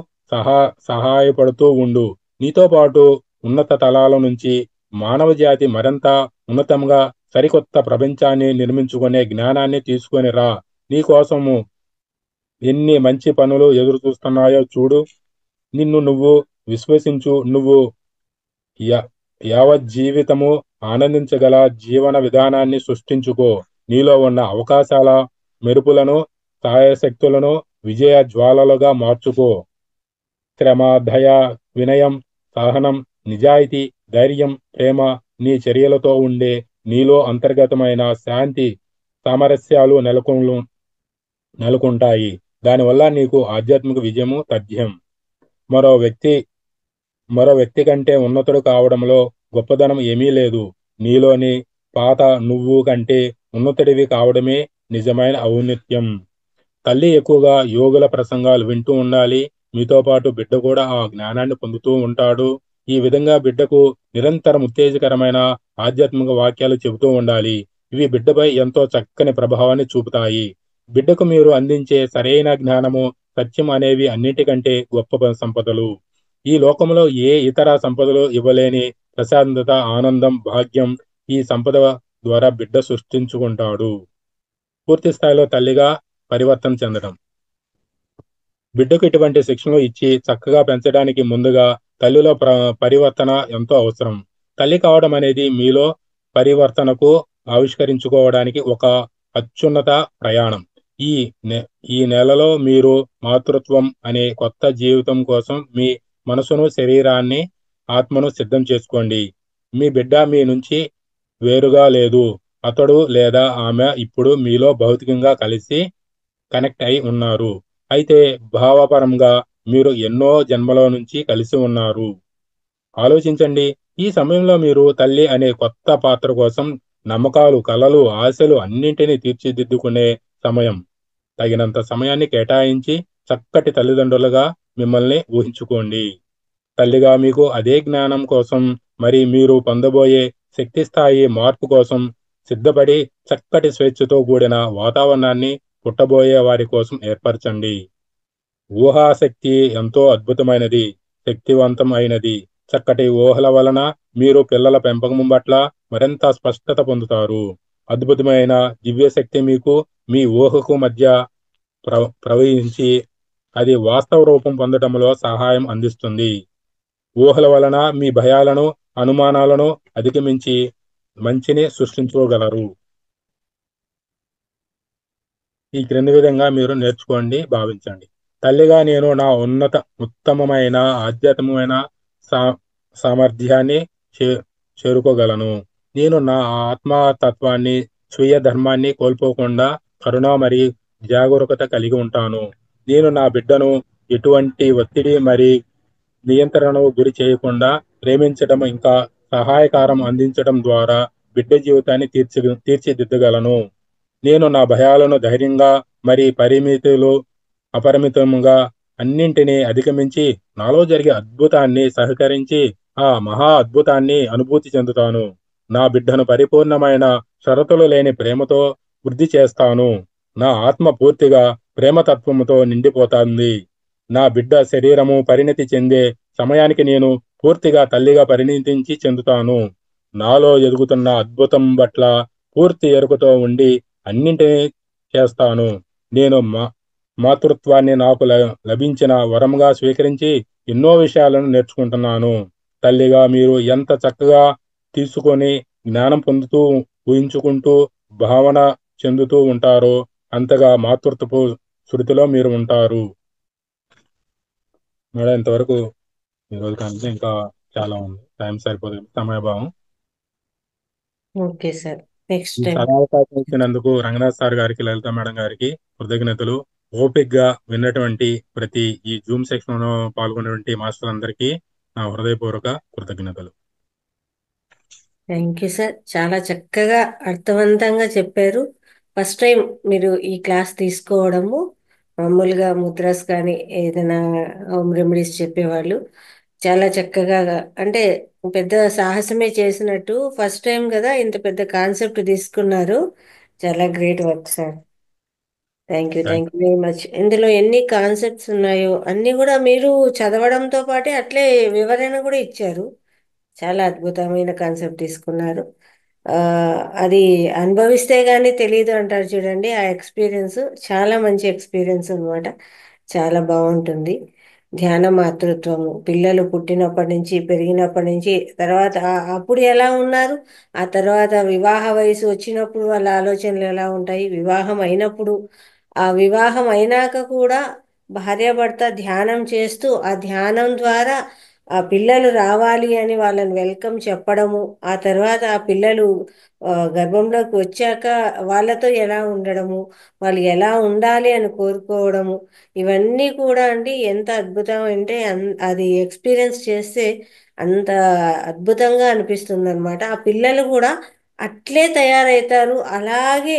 సహాయపడుతూ ఉండు. నీతో పాటు ఉన్నత తలాల నుంచి మానవ జాతి మరింత ఉన్నతంగా సరికొత్త ప్రపంచాన్ని నిర్మించుకునే జ్ఞానాన్ని తీసుకొని రా. నీకోసము ఎన్ని మంచి పనులు ఎదురు చూస్తున్నాయో చూడు. నిన్ను నువ్వు విశ్వసించు. నువ్వు యావజ్జీవితము ఆనందించగల జీవన విధానాన్ని సృష్టించుకో. నీలో ఉన్న అవకాశాల మెరుపులను, సాయశక్తులను విజయ జ్వాలలుగా మార్చుకో. శ్రమ, దయ, వినయం, సహనం, నిజాయితీ, ధైర్యం, ప్రేమ నీ చర్యలతో ఉండే నీలో అంతర్గతమైన శాంతి, సామరస్యాలు నెలకొంటాయి. దానివల్ల నీకు ఆధ్యాత్మిక విజయము తథ్యం. మరో వ్యక్తి మరో వ్యక్తి కంటే ఉన్నతుడు కావడంలో గొప్పదనం ఏమీ లేదు. నీలోని పాత నువ్వు కంటే ఉన్నతుడివి కావడమే నిజమైన ఔన్నత్యం. తల్లి ఎక్కువగా యోగుల ప్రసంగాలు వింటూ ఉండాలి. మీతో పాటు బిడ్డ కూడా ఆ జ్ఞానాన్ని పొందుతూ ఉంటాడు. ఈ విధంగా బిడ్డకు నిరంతరం ఉత్తేజకరమైన ఆధ్యాత్మిక వాక్యాలు చెబుతూ ఉండాలి. ఇవి బిడ్డపై ఎంతో చక్కని ప్రభావాన్ని చూపుతాయి. బిడ్డకు మీరు అందించే సరైన జ్ఞానము, సత్యం అనేవి అన్నిటికంటే గొప్ప సంపదలు. ఈ లోకంలో ఏ ఇతర సంపదలు ఇవ్వలేని ప్రశాంతత, ఆనందం, భాగ్యం ఈ సంపద ద్వారా బిడ్డ సృష్టించుకుంటాడు. పూర్తి స్థాయిలో తల్లిగా పరివర్తన చెందడం. బిడ్డకు ఇటువంటి శిక్షణలు ఇచ్చి చక్కగా పెంచడానికి ముందుగా తల్లిలో పరివర్తన ఎంతో అవసరం. తల్లి కావడం అనేది మీలో పరివర్తనకు ఆవిష్కరించుకోవడానికి ఒక అత్యున్నత ప్రయాణం. ఈ ఈ నెలలో మీరు మాతృత్వం అనే కొత్త జీవితం కోసం మీ మనసును, శరీరాన్ని, ఆత్మను సిద్ధం చేసుకోండి. మీ బిడ్డ మీ నుంచి వేరుగా లేదు. అతడు లేదా ఆమె ఇప్పుడు మీలో భౌతికంగా కలిసి కనెక్ట్ అయి ఉన్నారు. అయితే భావపరంగా మీరు ఎన్నో జన్మల నుంచి కలిసి ఉన్నారు. ఆలోచించండి. ఈ సమయంలో మీరు తల్లి అనే కొత్త పాత్ర కోసం నమ్మకాలు, కలలు, ఆశలు అన్నింటినీ తీర్చిదిద్దుకునే సమయం. తగినంత సమయాన్ని కేటాయించి చక్కటి తల్లిదండ్రులుగా మిమ్మల్ని ఊహించుకోండి. తల్లిగా మీకు అదే జ్ఞానం కోసం, మరి మీరు పొందబోయే శక్తి స్థాయి మార్పు కోసం సిద్ధపడి చక్కటి స్వేచ్ఛతో కూడిన వాతావరణాన్ని పుట్టబోయే వారి కోసం ఏర్పరచండి. ఊహాశక్తి ఎంతో అద్భుతమైనది, శక్తివంతమైనది. చక్కటి ఊహల వలన మీరు పిల్లల పెంపకం పట్ల మరింత స్పష్టత పొందుతారు. అద్భుతమైన దివ్యశక్తి మీకు మీ ఊహకు మధ్య ప్రవహించి అది వాస్తవ రూపం పొందడంలో సహాయం అందిస్తుంది. ఊహల వలన మీ భయాలను, అనుమానాలను అధిగమించి మంచిని సృష్టించుకోగలరు. ఈ క్రింది విధంగా మీరు నేర్చుకోండి, భావించండి. తల్లిగా నేను నా ఉత్తమమైన ఆధ్యాత్మికమైన సా సామర్థ్యాన్ని చే చేరుకోగలను. నేను నా ఆత్మతత్వాన్ని, స్వీయ ధర్మాన్ని కోల్పోకుండా కరుణ మరియు జాగరూకత కలిగి ఉంటాను. నేను నా బిడ్డను ఎటువంటి ఒత్తిడి మరి నియంత్రణకు గురి చేయకుండా ప్రేమించడం ఇంకా సహాయకారం అందించడం ద్వారా బిడ్డ జీవితాన్ని తీర్చిదిద్దగలను. నేను నా భయాలను ధైర్యంగా మరి పరిమితులు అపరిమితంగా అన్నింటినీ అధిగమించి నాలో జరిగే అద్భుతాన్ని సహకరించి ఆ మహా అద్భుతాన్ని అనుభూతి చెందుతాను. నా బిడ్డను పరిపూర్ణమైన షరతులు లేని ప్రేమతో వృద్ధి చేస్తాను. నా ఆత్మ పూర్తిగా ప్రేమతత్వముతో నిండిపోతుంది. నా బిడ్డ శరీరము పరిణతి చెందే సమయానికి నేను పూర్తిగా తల్లిగా పరిణితించి చెందుతాను. నాలో ఎదుగుతున్న అద్భుతం పట్ల పూర్తి ఎరుకతో ఉండి అన్నింటినీ చేస్తాను. నేను మాతృత్వాన్ని నాకు లభించిన వరంగా స్వీకరించి ఎన్నో విషయాలను నేర్చుకుంటున్నాను. తల్లిగా మీరు ఎంత చక్కగా తీసుకొని జ్ఞానం పొందుతూ, ఊహించుకుంటూ, భావన చెందుతూ ఉంటారో అంతగా మాతృత్వపు శృతిలో మీరు ఉంటారు. మేడం, ఇంతవరకు ఈరోజు కంటే ఇంకా చాలా ఉంది. టైం సరిపోతుంది, సమయభావం. ఓకే సార్, నెక్స్ట్ ఈ టైం. సదావకాశం ఇచ్చినందుకు రంగనాథ్ సార్ గారికి, లలిత మేడం గారికి కృతజ్ఞతలు. ఓపిక్గా విన్నటువంటి ప్రతి ఈ జూమ్ సెక్షన్ లో పాల్గొన్నటువంటి మాస్టర్ అందరికీ నా హృదయపూర్వక కృతజ్ఞతలు. థ్యాంక్ యూ సార్, చాలా చక్కగా అర్థవంతంగా చెప్పారు. ఫస్ట్ టైం మీరు ఈ క్లాస్ తీసుకోవడము, మామూలుగా ముద్రాస్ కానీ ఏదైనా హోమ్ రెమెడీస్ చెప్పేవాళ్ళు చాలా చక్కగా, అంటే పెద్ద సాహసమే చేసినట్టు ఫస్ట్ టైం కదా ఇంత పెద్ద కాన్సెప్ట్ తీసుకున్నారు. చాలా great work sir. Thank you very much. ఇందులో ఎన్ని కాన్సెప్ట్స్ ఉన్నాయో అన్నీ కూడా మీరు చదవడంతో పాటే అట్లే వివరణ కూడా ఇచ్చారు. చాలా అద్భుతమైన కాన్సెప్ట్ తీసుకున్నారు. ఆ, అది అనుభవిస్తే గానీ తెలియదు అంటారు చూడండి, ఆ ఎక్స్పీరియన్స్ చాలా మంచి ఎక్స్పీరియన్స్ అన్నమాట. చాలా బాగుంటుంది. ధ్యాన మాతృత్వము పిల్లలు పుట్టినప్పటి నుంచి, పెరిగినప్పటి నుంచి, తర్వాత అప్పుడు ఎలా ఉన్నారు, ఆ తర్వాత వివాహ వయసు వచ్చినప్పుడు వాళ్ళ ఆలోచనలు ఎలా ఉంటాయి, వివాహం అయినప్పుడు, ఆ వివాహం అయినాక కూడా భార్యాభర్త ధ్యానం చేస్తూ ఆ ధ్యానం ద్వారా ఆ పిల్లలు రావాలి అని వాళ్ళని వెల్కమ్ చెప్పడము, ఆ తర్వాత ఆ పిల్లలు గర్భంలోకి వచ్చాక వాళ్ళతో ఎలా ఉండడము, వాళ్ళు ఎలా ఉండాలి అని కోరుకోవడము, ఇవన్నీ కూడా అండి ఎంత అద్భుతం అంటే అది ఎక్స్పీరియన్స్ చేస్తే అంత అద్భుతంగా అనిపిస్తుంది అనమాట. ఆ పిల్లలు కూడా అట్లే తయారవుతారు. అలాగే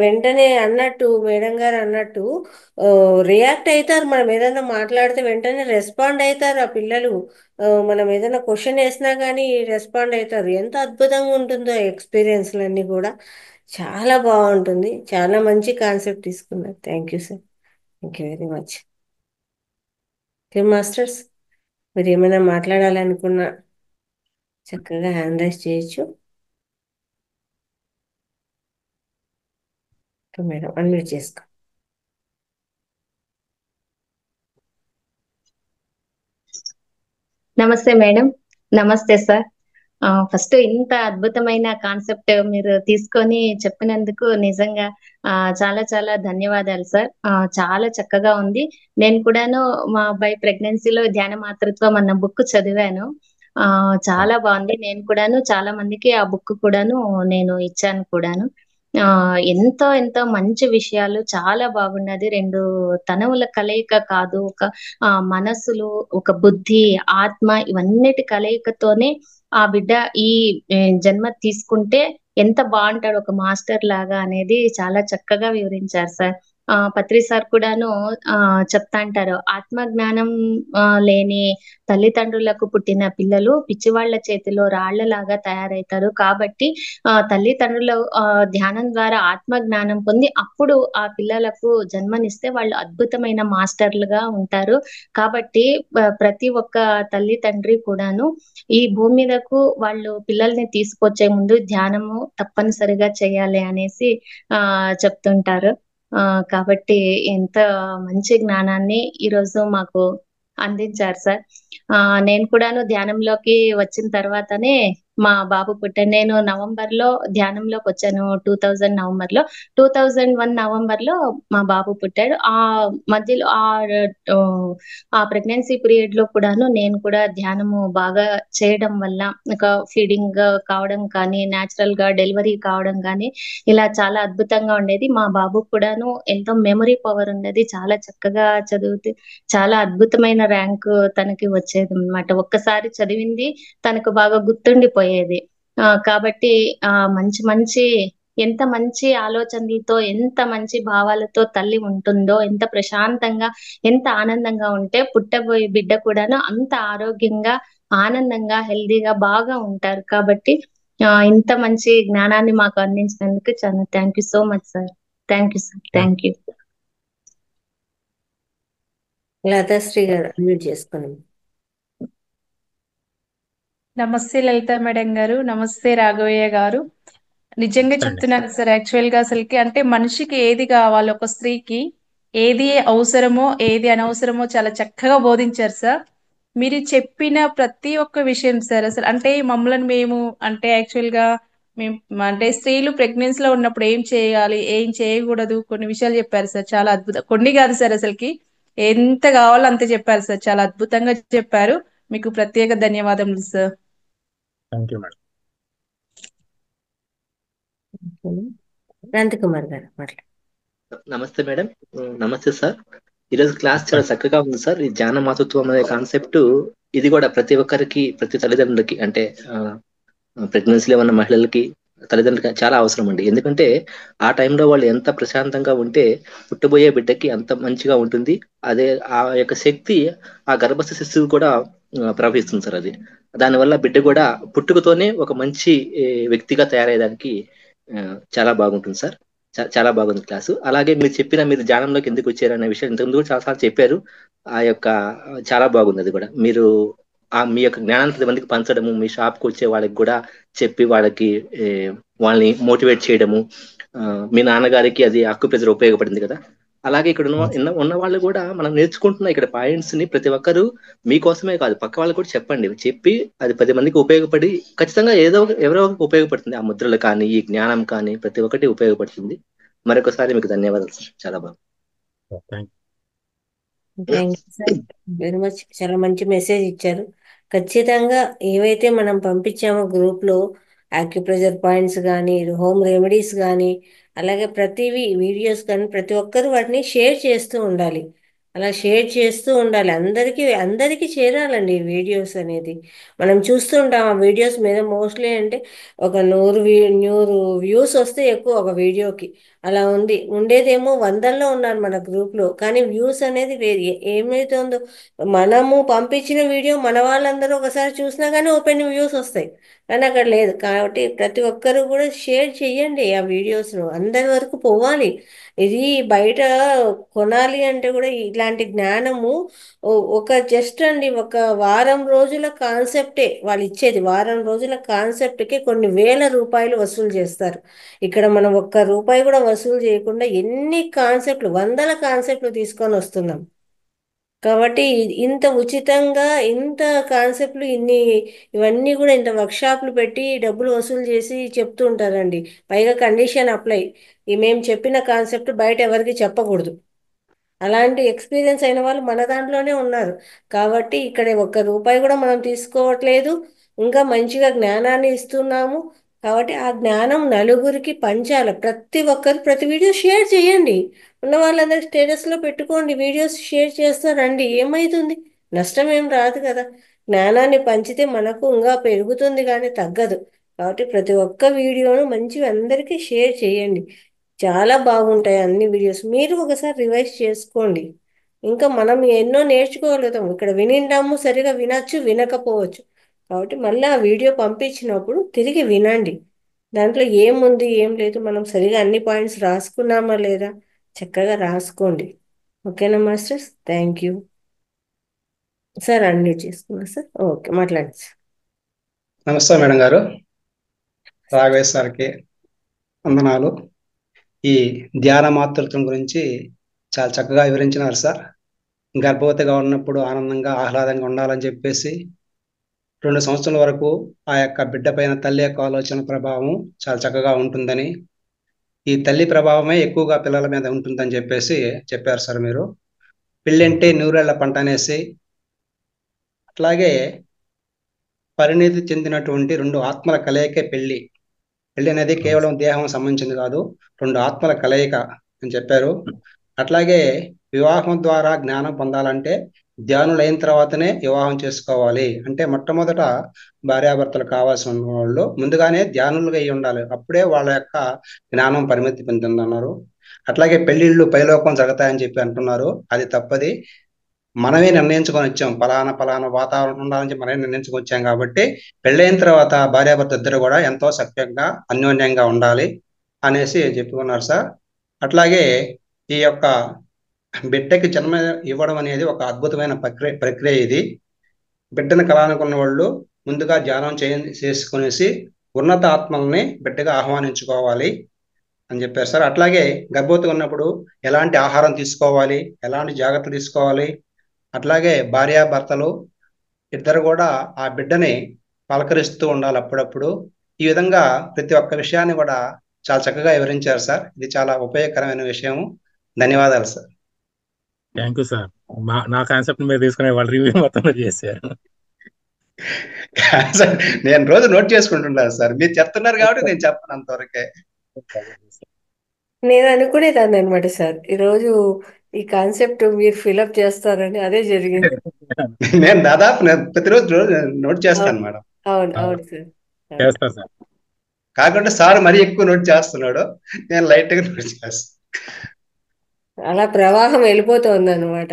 వెంటనే అన్నట్టు మేడం గారు అన్నట్టు రియాక్ట్ అవుతారు. మనం ఏదైనా మాట్లాడితే వెంటనే రెస్పాండ్ అవుతారు ఆ పిల్లలు. మనం ఏదైనా క్వశ్చన్ వేసినా కానీ రెస్పాండ్ అవుతారు. ఎంత అద్భుతంగా ఉంటుందో ఎక్స్పీరియన్స్లన్నీ కూడా. చాలా బాగుంటుంది. చాలా మంచి కాన్సెప్ట్ తీసుకున్నారు. Thank you sir, thank you very much. Masters, మీరు ఏమైనా మాట్లాడాలనుకున్నా చక్కగా హ్యాండ్ రైస్ చేయొచ్చు. మేడం అన్మ్యూట్ చేసుకో. నమస్తే మేడం. నమస్తే సార్. ఫస్ట్ ఇంత అద్భుతమైన కాన్సెప్ట్ మీరు తీసుకొని చెప్పినందుకు నిజంగా చాలా చాలా ధన్యవాదాలు సార్. చాలా చక్కగా ఉంది. నేను కూడాను మా అబ్బాయి ప్రెగ్నెన్సీలో ధ్యాన మాతృత్వం అన్న బుక్ చదివాను. చాలా బాగుంది. నేను కూడాను చాలా మందికి ఆ బుక్ కూడాను నేను ఇచ్చాను కూడాను. ఎంతో ఎంతో మంచి విషయాలు, చాలా బాగున్నది. రెండు తనవుల కలయిక కాదు, ఒక మనస్సులు, ఒక బుద్ధి, ఆత్మ, ఇవన్నిటి కలయికతోనే ఆ బిడ్డ ఈ జన్మ తీసుకుంటే ఎంత బాగుంటాడు ఒక మాస్టర్ లాగా అనేది చాలా చక్కగా వివరించారు సార్. పత్రి సార్ కూడాను చెప్తా అంటారు, ఆత్మ జ్ఞానం లేని తల్లిదండ్రులకు పుట్టిన పిల్లలు పిచ్చివాళ్ల చేతిలో రాళ్లలాగా తయారవుతారు. కాబట్టి తల్లిదండ్రుల ధ్యానం ద్వారా ఆత్మ జ్ఞానం పొంది అప్పుడు ఆ పిల్లలకు జన్మనిస్తే వాళ్ళు అద్భుతమైన మాస్టర్లుగా ఉంటారు. కాబట్టి ప్రతి ఒక్క తల్లి తండ్రి కూడాను ఈ భూమి మీదకు వాళ్ళు పిల్లల్ని తీసుకొచ్చే ముందు ధ్యానము తప్పనిసరిగా చేయాలి అనేసి చెప్తుంటారు. కాబట్టి ఎంత మంచి జ్ఞానాన్ని ఈరోజు మాకు అందించారు సార్. నేను కూడాను ధ్యానంలోకి వచ్చిన తర్వాతనే మా బాబు పుట్టాడు. నేను నవంబర్ లో ధ్యానంలోకి వచ్చాను, 2000 నవంబర్ లో. 2001 నవంబర్ లో మా బాబు పుట్టాడు. ఆ మధ్యలో ఆ ప్రెగ్నెన్సీ పీరియడ్ లో కూడాను నేను కూడా ధ్యానము బాగా చేయడం వల్ల ఒక ఫీడింగ్ కావడం కానీ, న్యాచురల్ గా డెలివరీ కావడం కానీ ఇలా చాలా అద్భుతంగా ఉండేది. మా బాబు కూడాను ఎంతో మెమరీ పవర్ ఉండేది. చాలా చక్కగా చదివితే చాలా అద్భుతమైన ర్యాంకు తనకి వచ్చేది అన్నమాట. ఒక్కసారి చదివింది తనకు బాగా గుర్తుండిపోయేది. కాబట్టి మంచి మంచి ఎంత మంచి ఆలోచనలతో, ఎంత మంచి భావాలతో తల్లి ఉంటుందో, ఎంత ప్రశాంతంగా, ఎంత ఆనందంగా ఉంటే పుట్టబోయే బిడ్డ కూడాను అంత ఆరోగ్యంగా, ఆనందంగా, హెల్దీగా బాగా ఉంటారు. కాబట్టి ఇంత మంచి జ్ఞానాన్ని మాకు అందించినందుకు చాలా thank you so much sir. Thank you sir. Thank you. Latashri గారు అన్మ్యూట్ చేసుకోండి. నమస్తే లలిత మేడం గారు, నమస్తే రాఘవయ్య గారు. నిజంగా చెప్తున్నాను సార్, యాక్చువల్ గా అసలుకి అంటే మనిషికి ఏది కావాలో, ఒక స్త్రీకి ఏది అవసరమో ఏది అనవసరమో చాలా చక్కగా బోధించారు సార్. మీరు చెప్పిన ప్రతి ఒక్క విషయం సార్, అసలు అంటే మమ్మల్ని మేము అంటే యాక్చువల్ గా మేము అంటే స్త్రీలు ప్రెగ్నెన్సీ లో ఉన్నప్పుడు ఏం చేయాలి, ఏం చేయకూడదు, కొన్ని విషయాలు చెప్పారు సార్. చాలా అద్భుతం, కొన్ని కాదు సార్, అసలుకి ఎంత కావాలో అంత చెప్పారు సార్. చాలా అద్భుతంగా చెప్పారు. మీకు ప్రత్యేక ధన్యవాదములు sir. Thank you madam. Shanti Kumar గారు మాట్లాడు. నమస్తే మేడం. నమస్తే సార్. ఈరోజు క్లాస్ చాలా చక్కగా ఉంది సార్. ఈ ధ్యాన మాతృత్వం అనే కాన్సెప్ట్ ఇది కూడా ప్రతి ఒక్కరికి, ప్రతి తల్లిదండ్రులకి అంటే ప్రెగ్నెన్సీలో ఉన్న మహిళలకి, తల్లిదండ్రులకి చాలా అవసరం అండి. ఎందుకంటే ఆ టైంలో వాళ్ళు ఎంత ప్రశాంతంగా ఉంటే పుట్టబోయే బిడ్డకి అంత మంచిగా ఉంటుంది. అదే ఆ యొక్క శక్తి ఆ గర్భస్థ శిశువు కూడా ప్రవహిస్తుంది సార్. అది దానివల్ల బిడ్డ కూడా పుట్టుకతోనే ఒక మంచి వ్యక్తిగా తయారయ్యేదానికి చాలా బాగుంటుంది సార్. చాలా బాగుంది క్లాసు. అలాగే మీరు ధ్యానంలోకి ఎందుకు వచ్చారనే విషయం ఇంతకుముందు కూడా చాలాసార్లు చెప్పారు. ఆ యొక్క చాలా బాగుంది అది కూడా. మీరు మీ యొక్క జ్ఞానాన్ని 10 మందికి పంచడము, మీ షాప్కి వచ్చే వాళ్ళకి కూడా చెప్పి వాళ్ళకి వాళ్ళని మోటివేట్ చేయడము, మీ నాన్నగారికి అది అక్యుప్రెషర్ ఉపయోగపడింది కదా. అలాగే ఇక్కడ ఉన్న వాళ్ళు కూడా మనం నేర్చుకుంటున్న ఇక్కడ పాయింట్స్ ని ప్రతి ఒక్కరు మీకోసమే కాదు పక్క వాళ్ళకి కూడా చెప్పండి. చెప్పి అది 10 మందికి ఉపయోగపడి ఖచ్చితంగా ఎవరో ఒకరికి ఉపయోగపడుతుంది. ఆ ముద్రలు కానీ, ఈ జ్ఞానం కానీ ప్రతి ఒక్కటి ఉపయోగపడుతుంది. మరొకసారి మీకు ధన్యవాదాలు సార్. చాలా బాగుంది. Thank you sir very much. చాలా మంచి మెసేజ్ ఇచ్చారు. ఖచ్చితంగా ఏవైతే మనం పంపించామో గ్రూప్లో యాక్యుప్రెషర్ పాయింట్స్ కానీ, హోమ్ రెమెడీస్ కానీ, అలాగే ప్రతివి వీడియోస్ కానీ ప్రతి ఒక్కరు వాటిని షేర్ చేస్తూ ఉండాలి. అలా షేర్ చేస్తూ ఉండాలి. అందరికీ చేరాలండి ఈ వీడియోస్ అనేది. మనం చూస్తూ ఉంటాం ఆ వీడియోస్ మీద మోస్ట్లీ అంటే ఒక 100 వ్యూస్ వస్తే ఎక్కువ ఒక వీడియోకి. అలా ఉండేదేమో వందల్లో ఉన్నారు మన గ్రూప్లో, కానీ వ్యూస్ అనేది లేదు. ఏమైతుందో మనము పంపించిన వీడియో మన వాళ్ళందరూ ఒకసారి చూసినా కానీ ఓపెన్ వ్యూస్ వస్తాయి, కానీ అక్కడ లేదు. కాబట్టి ప్రతి ఒక్కరు కూడా షేర్ చేయండి ఆ వీడియోస్ను, అందరి వరకు పోవాలి. ఇది బయట కొనాలి అంటే కూడా ఇలాంటి జ్ఞానము ఒక జస్ట్ అండి ఒక వారం రోజుల కాన్సెప్టే వాళ్ళు ఇచ్చేది. వారం రోజుల కాన్సెప్ట్కి కొన్ని వేల రూపాయలు వసూలు చేస్తారు. ఇక్కడ మనం ఒక్క రూపాయి కూడా వసూలు చేయకుండా ఎన్ని కాన్సెప్ట్లు, వందల కాన్సెప్ట్లు తీసుకొని వస్తున్నాం. కాబట్టి ఇంత ఉచితంగా ఇంత కాన్సెప్ట్లు ఇవన్నీ కూడా ఇంత వర్క్షాప్లు పెట్టి డబ్బులు వసూలు చేసి చెప్తూ ఉంటారండి. పైగా కండిషన్ అప్లై, మేము చెప్పిన కాన్సెప్ట్ బయట ఎవరికి చెప్పకూడదు. అలాంటి ఎక్స్పీరియన్స్ అయిన వాళ్ళు మన దాంట్లోనే ఉన్నారు. కాబట్టి ఇక్కడ ఒక్క రూపాయి కూడా మనం తీసుకోవట్లేదు, ఇంకా మంచిగా జ్ఞానాన్ని ఇస్తున్నాము. కాబట్టి ఆ జ్ఞానం నలుగురికి పంచాలి. ప్రతి ఒక్కరు ప్రతి వీడియో షేర్ చేయండి. ఉన్న వాళ్ళందరూ స్టేటస్లో పెట్టుకోండి, వీడియోస్ షేర్ చేస్తారండి. ఏమవుతుంది? నష్టం ఏం రాదు కదా. జ్ఞానాన్ని పంచితే మనకు ఇంకా పెరుగుతుంది కానీ తగ్గదు. కాబట్టి ప్రతి ఒక్క వీడియోను మంచిగా అందరికీ షేర్ చేయండి. చాలా బాగుంటాయి అన్ని వీడియోస్. మీరు ఒకసారి రివైజ్ చేసుకోండి. ఇంకా మనం ఎన్నో నేర్చుకోగలుగుతాం. ఇక్కడ వినింటాము, సరిగా వినొచ్చు, వినకపోవచ్చు. కాబట్టి మళ్ళీ ఆ వీడియో పంపించినప్పుడు తిరిగి వినండి. దాంట్లో ఏముంది ఏం లేదు, మనం సరిగా అన్ని పాయింట్స్ రాసుకున్నామా లేదా చక్కగా రాసుకోండి. ఓకేనా masters? Thank you sir. Unmute చేసుకున్నా సార్. ఓకే, మాట్లాడండి సార్. నమస్తే మేడం గారు, రాఘవేశ్ సార్కి వందనాలు. ఈ ధ్యాన మాతృత్వం గురించి చాలా చక్కగా వివరించినారు సార్. గర్భవతిగా ఉన్నప్పుడు ఆనందంగా ఆహ్లాదంగా ఉండాలని చెప్పేసి 2 సంవత్సరాల వరకు ఆ యొక్క బిడ్డ పైన తల్లి యొక్క ఆలోచన ప్రభావం చాలా చక్కగా ఉంటుందని, ఈ తల్లి ప్రభావమే ఎక్కువగా పిల్లల మీద ఉంటుందని చెప్పేసి చెప్పారు సార్ మీరు. పెళ్ళంటే నూరేళ్ల పంట అనేసి, అట్లాగే పరిణితి చెందినటువంటి 2 ఆత్మల కలయికే పెళ్లి. పెళ్లి అనేది కేవలం దేహం సంబంధించింది కాదు, 2 ఆత్మల కలయిక అని చెప్పారు. అట్లాగే వివాహం ద్వారా జ్ఞానం పొందాలంటే ధ్యానులైన తర్వాతనే వివాహం చేసుకోవాలి. అంటే మొట్టమొదట భార్యాభర్తలు కావాల్సిన వాళ్ళు ముందుగానే ధ్యానులుగా అయి ఉండాలి, అప్పుడే వాళ్ళ యొక్క జ్ఞానం పరిమితి పొందుతుందన్నారు. అట్లాగే పెళ్లిళ్ళు పైలోకం జరుగుతాయని చెప్పి అంటున్నారు, అది తప్పది. మనమే నిర్ణయించుకొని వచ్చాం, ఫలానా ఫలానా వాతావరణం ఉండాలని చెప్పి మనమే నిర్ణయించుకొని వచ్చాం. కాబట్టి పెళ్ళైన తర్వాత భార్యాభర్త ఇద్దరు కూడా ఎంతో సఖ్యంగా అన్యోన్యంగా ఉండాలి అనేసి చెప్పుకున్నారు సార్. అట్లాగే ఈ యొక్క బిడ్డకి జన్మ ఇవ్వడం అనేది ఒక అద్భుతమైన ప్రక్రియ ఇది. బిడ్డను కలానుకున్న వాళ్ళు ముందుగా ధ్యానం చేసుకునేసి ఉన్నత ఆత్మల్ని బిడ్డగా ఆహ్వానించుకోవాలి అని చెప్పారు సార్. అట్లాగే గర్భవతి ఉన్నప్పుడు ఎలాంటి ఆహారం తీసుకోవాలి, ఎలాంటి జాగ్రత్తలు తీసుకోవాలి, అట్లాగే భార్యాభర్తలు ఇద్దరు కూడా ఆ బిడ్డని పలకరిస్తూ ఉండాలి అప్పుడప్పుడు. ఈ విధంగా ప్రతి ఒక్క విషయాన్ని కూడా చాలా చక్కగా వివరించారు సార్. ఇది చాలా ఉపయోగకరమైన విషయం. ధన్యవాదాలు సార్. Thank you sir. నా కాన్సెప్ట్ మీరు తీసుకునే వాళ్ళు రివ్యూ మొత్తం చేశారు. సార్, నేను రోజు నోట్ చేసుకుంటున్నాను సార్, మీరు చెప్తున్నారు కాబట్టి నేను చెప్పను అంతవరకే. నేను అనుకునేదాన్ని అనమాట సార్, ఈరోజు ఈ కాన్సెప్ట్ మీరు ఫిలప్ చేస్తారని. అదే జరిగింది. నేను ప్రతిరోజు నోట్ చేస్తాను మేడం. అవును అవును సార్. చేస్తా సార్. కాకుండా సార్ మరీ ఎక్కువ నోట్ చేస్తున్నాడు, నేను లైట్ గా నోట్ చేస్తాను. అలా ప్రవాహం వెళ్ళిపోతుంది అనమాట.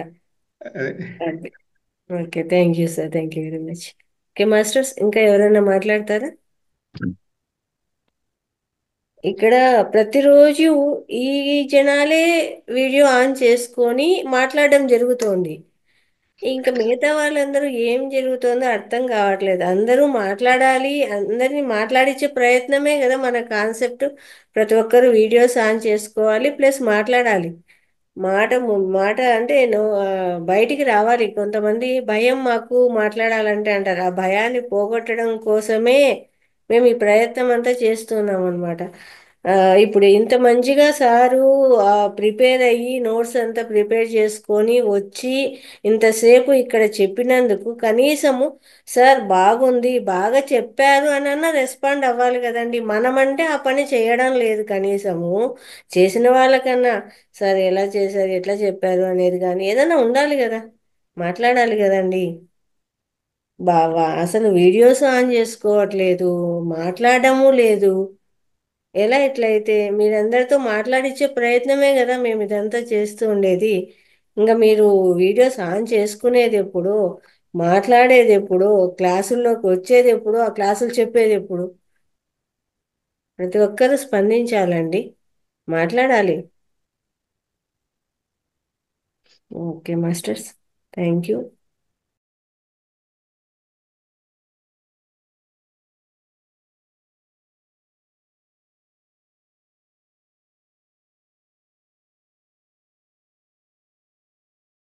Okay, thank you sir. Thank you very much. Okay masters, ఇంకా ఎవరైనా మాట్లాడతారా? ఇక్కడ ప్రతిరోజు ఈ జనాలే వీడియో ఆన్ చేసుకొని మాట్లాడడం జరుగుతోంది. ఇంకా మిగతా వాళ్ళందరూ ఏం జరుగుతుందో అర్థం కావట్లేదు. అందరూ మాట్లాడాలి, అందరినీ మాట్లాడించే ప్రయత్నమే కదా మన కాన్సెప్ట్. ప్రతి ఒక్కరు వీడియోస్ ఆన్ చేసుకోవాలి, ప్లస్ మాట్లాడాలి. మాట అంటే బయటికి రావాలి. కొంతమంది భయం మాకు మాట్లాడాలంటే అంటారు. ఆ భయాన్ని పోగొట్టడం కోసమే మేము ఈ ప్రయత్నం అంతా చేస్తున్నాం అనమాట. ఇప్పుడు ఇంత మంచిగా సారు ప్రిపేర్ అయ్యి నోట్స్ అంతా ప్రిపేర్ చేసుకొని వచ్చి ఇంతసేపు ఇక్కడ చెప్పినందుకు కనీసము సార్ బాగుంది, బాగా చెప్పారు అని రెస్పాండ్ అవ్వాలి కదండి. మనమంటే ఆ పని చేయడం లేదు. కనీసము చేసిన వాళ్ళకన్నా సార్ ఎలా చేశారు, ఎట్లా చెప్పారు అనేది కానీ ఏదైనా ఉండాలి కదా, మాట్లాడాలి కదండి. బావా అసలు వీడియోస్ ఆన్ చేసుకోవట్లేదు, మాట్లాడము లేదు. ఎలా ఇట్లయితే? మీరందరితో మాట్లాడించే ప్రయత్నమే కదా మేము ఇదంతా చేస్తూ ఉండేది. ఇంకా మీరు వీడియోస్ ఆన్ చేసుకునేది ఎప్పుడు, మాట్లాడేది ఎప్పుడు, క్లాసుల్లోకి వచ్చేది ఎప్పుడు, ఆ క్లాసులు చెప్పేది ఎప్పుడు? ప్రతి ఒక్కరూ స్పందించాలండి, మాట్లాడాలి. Okay masters, thank you.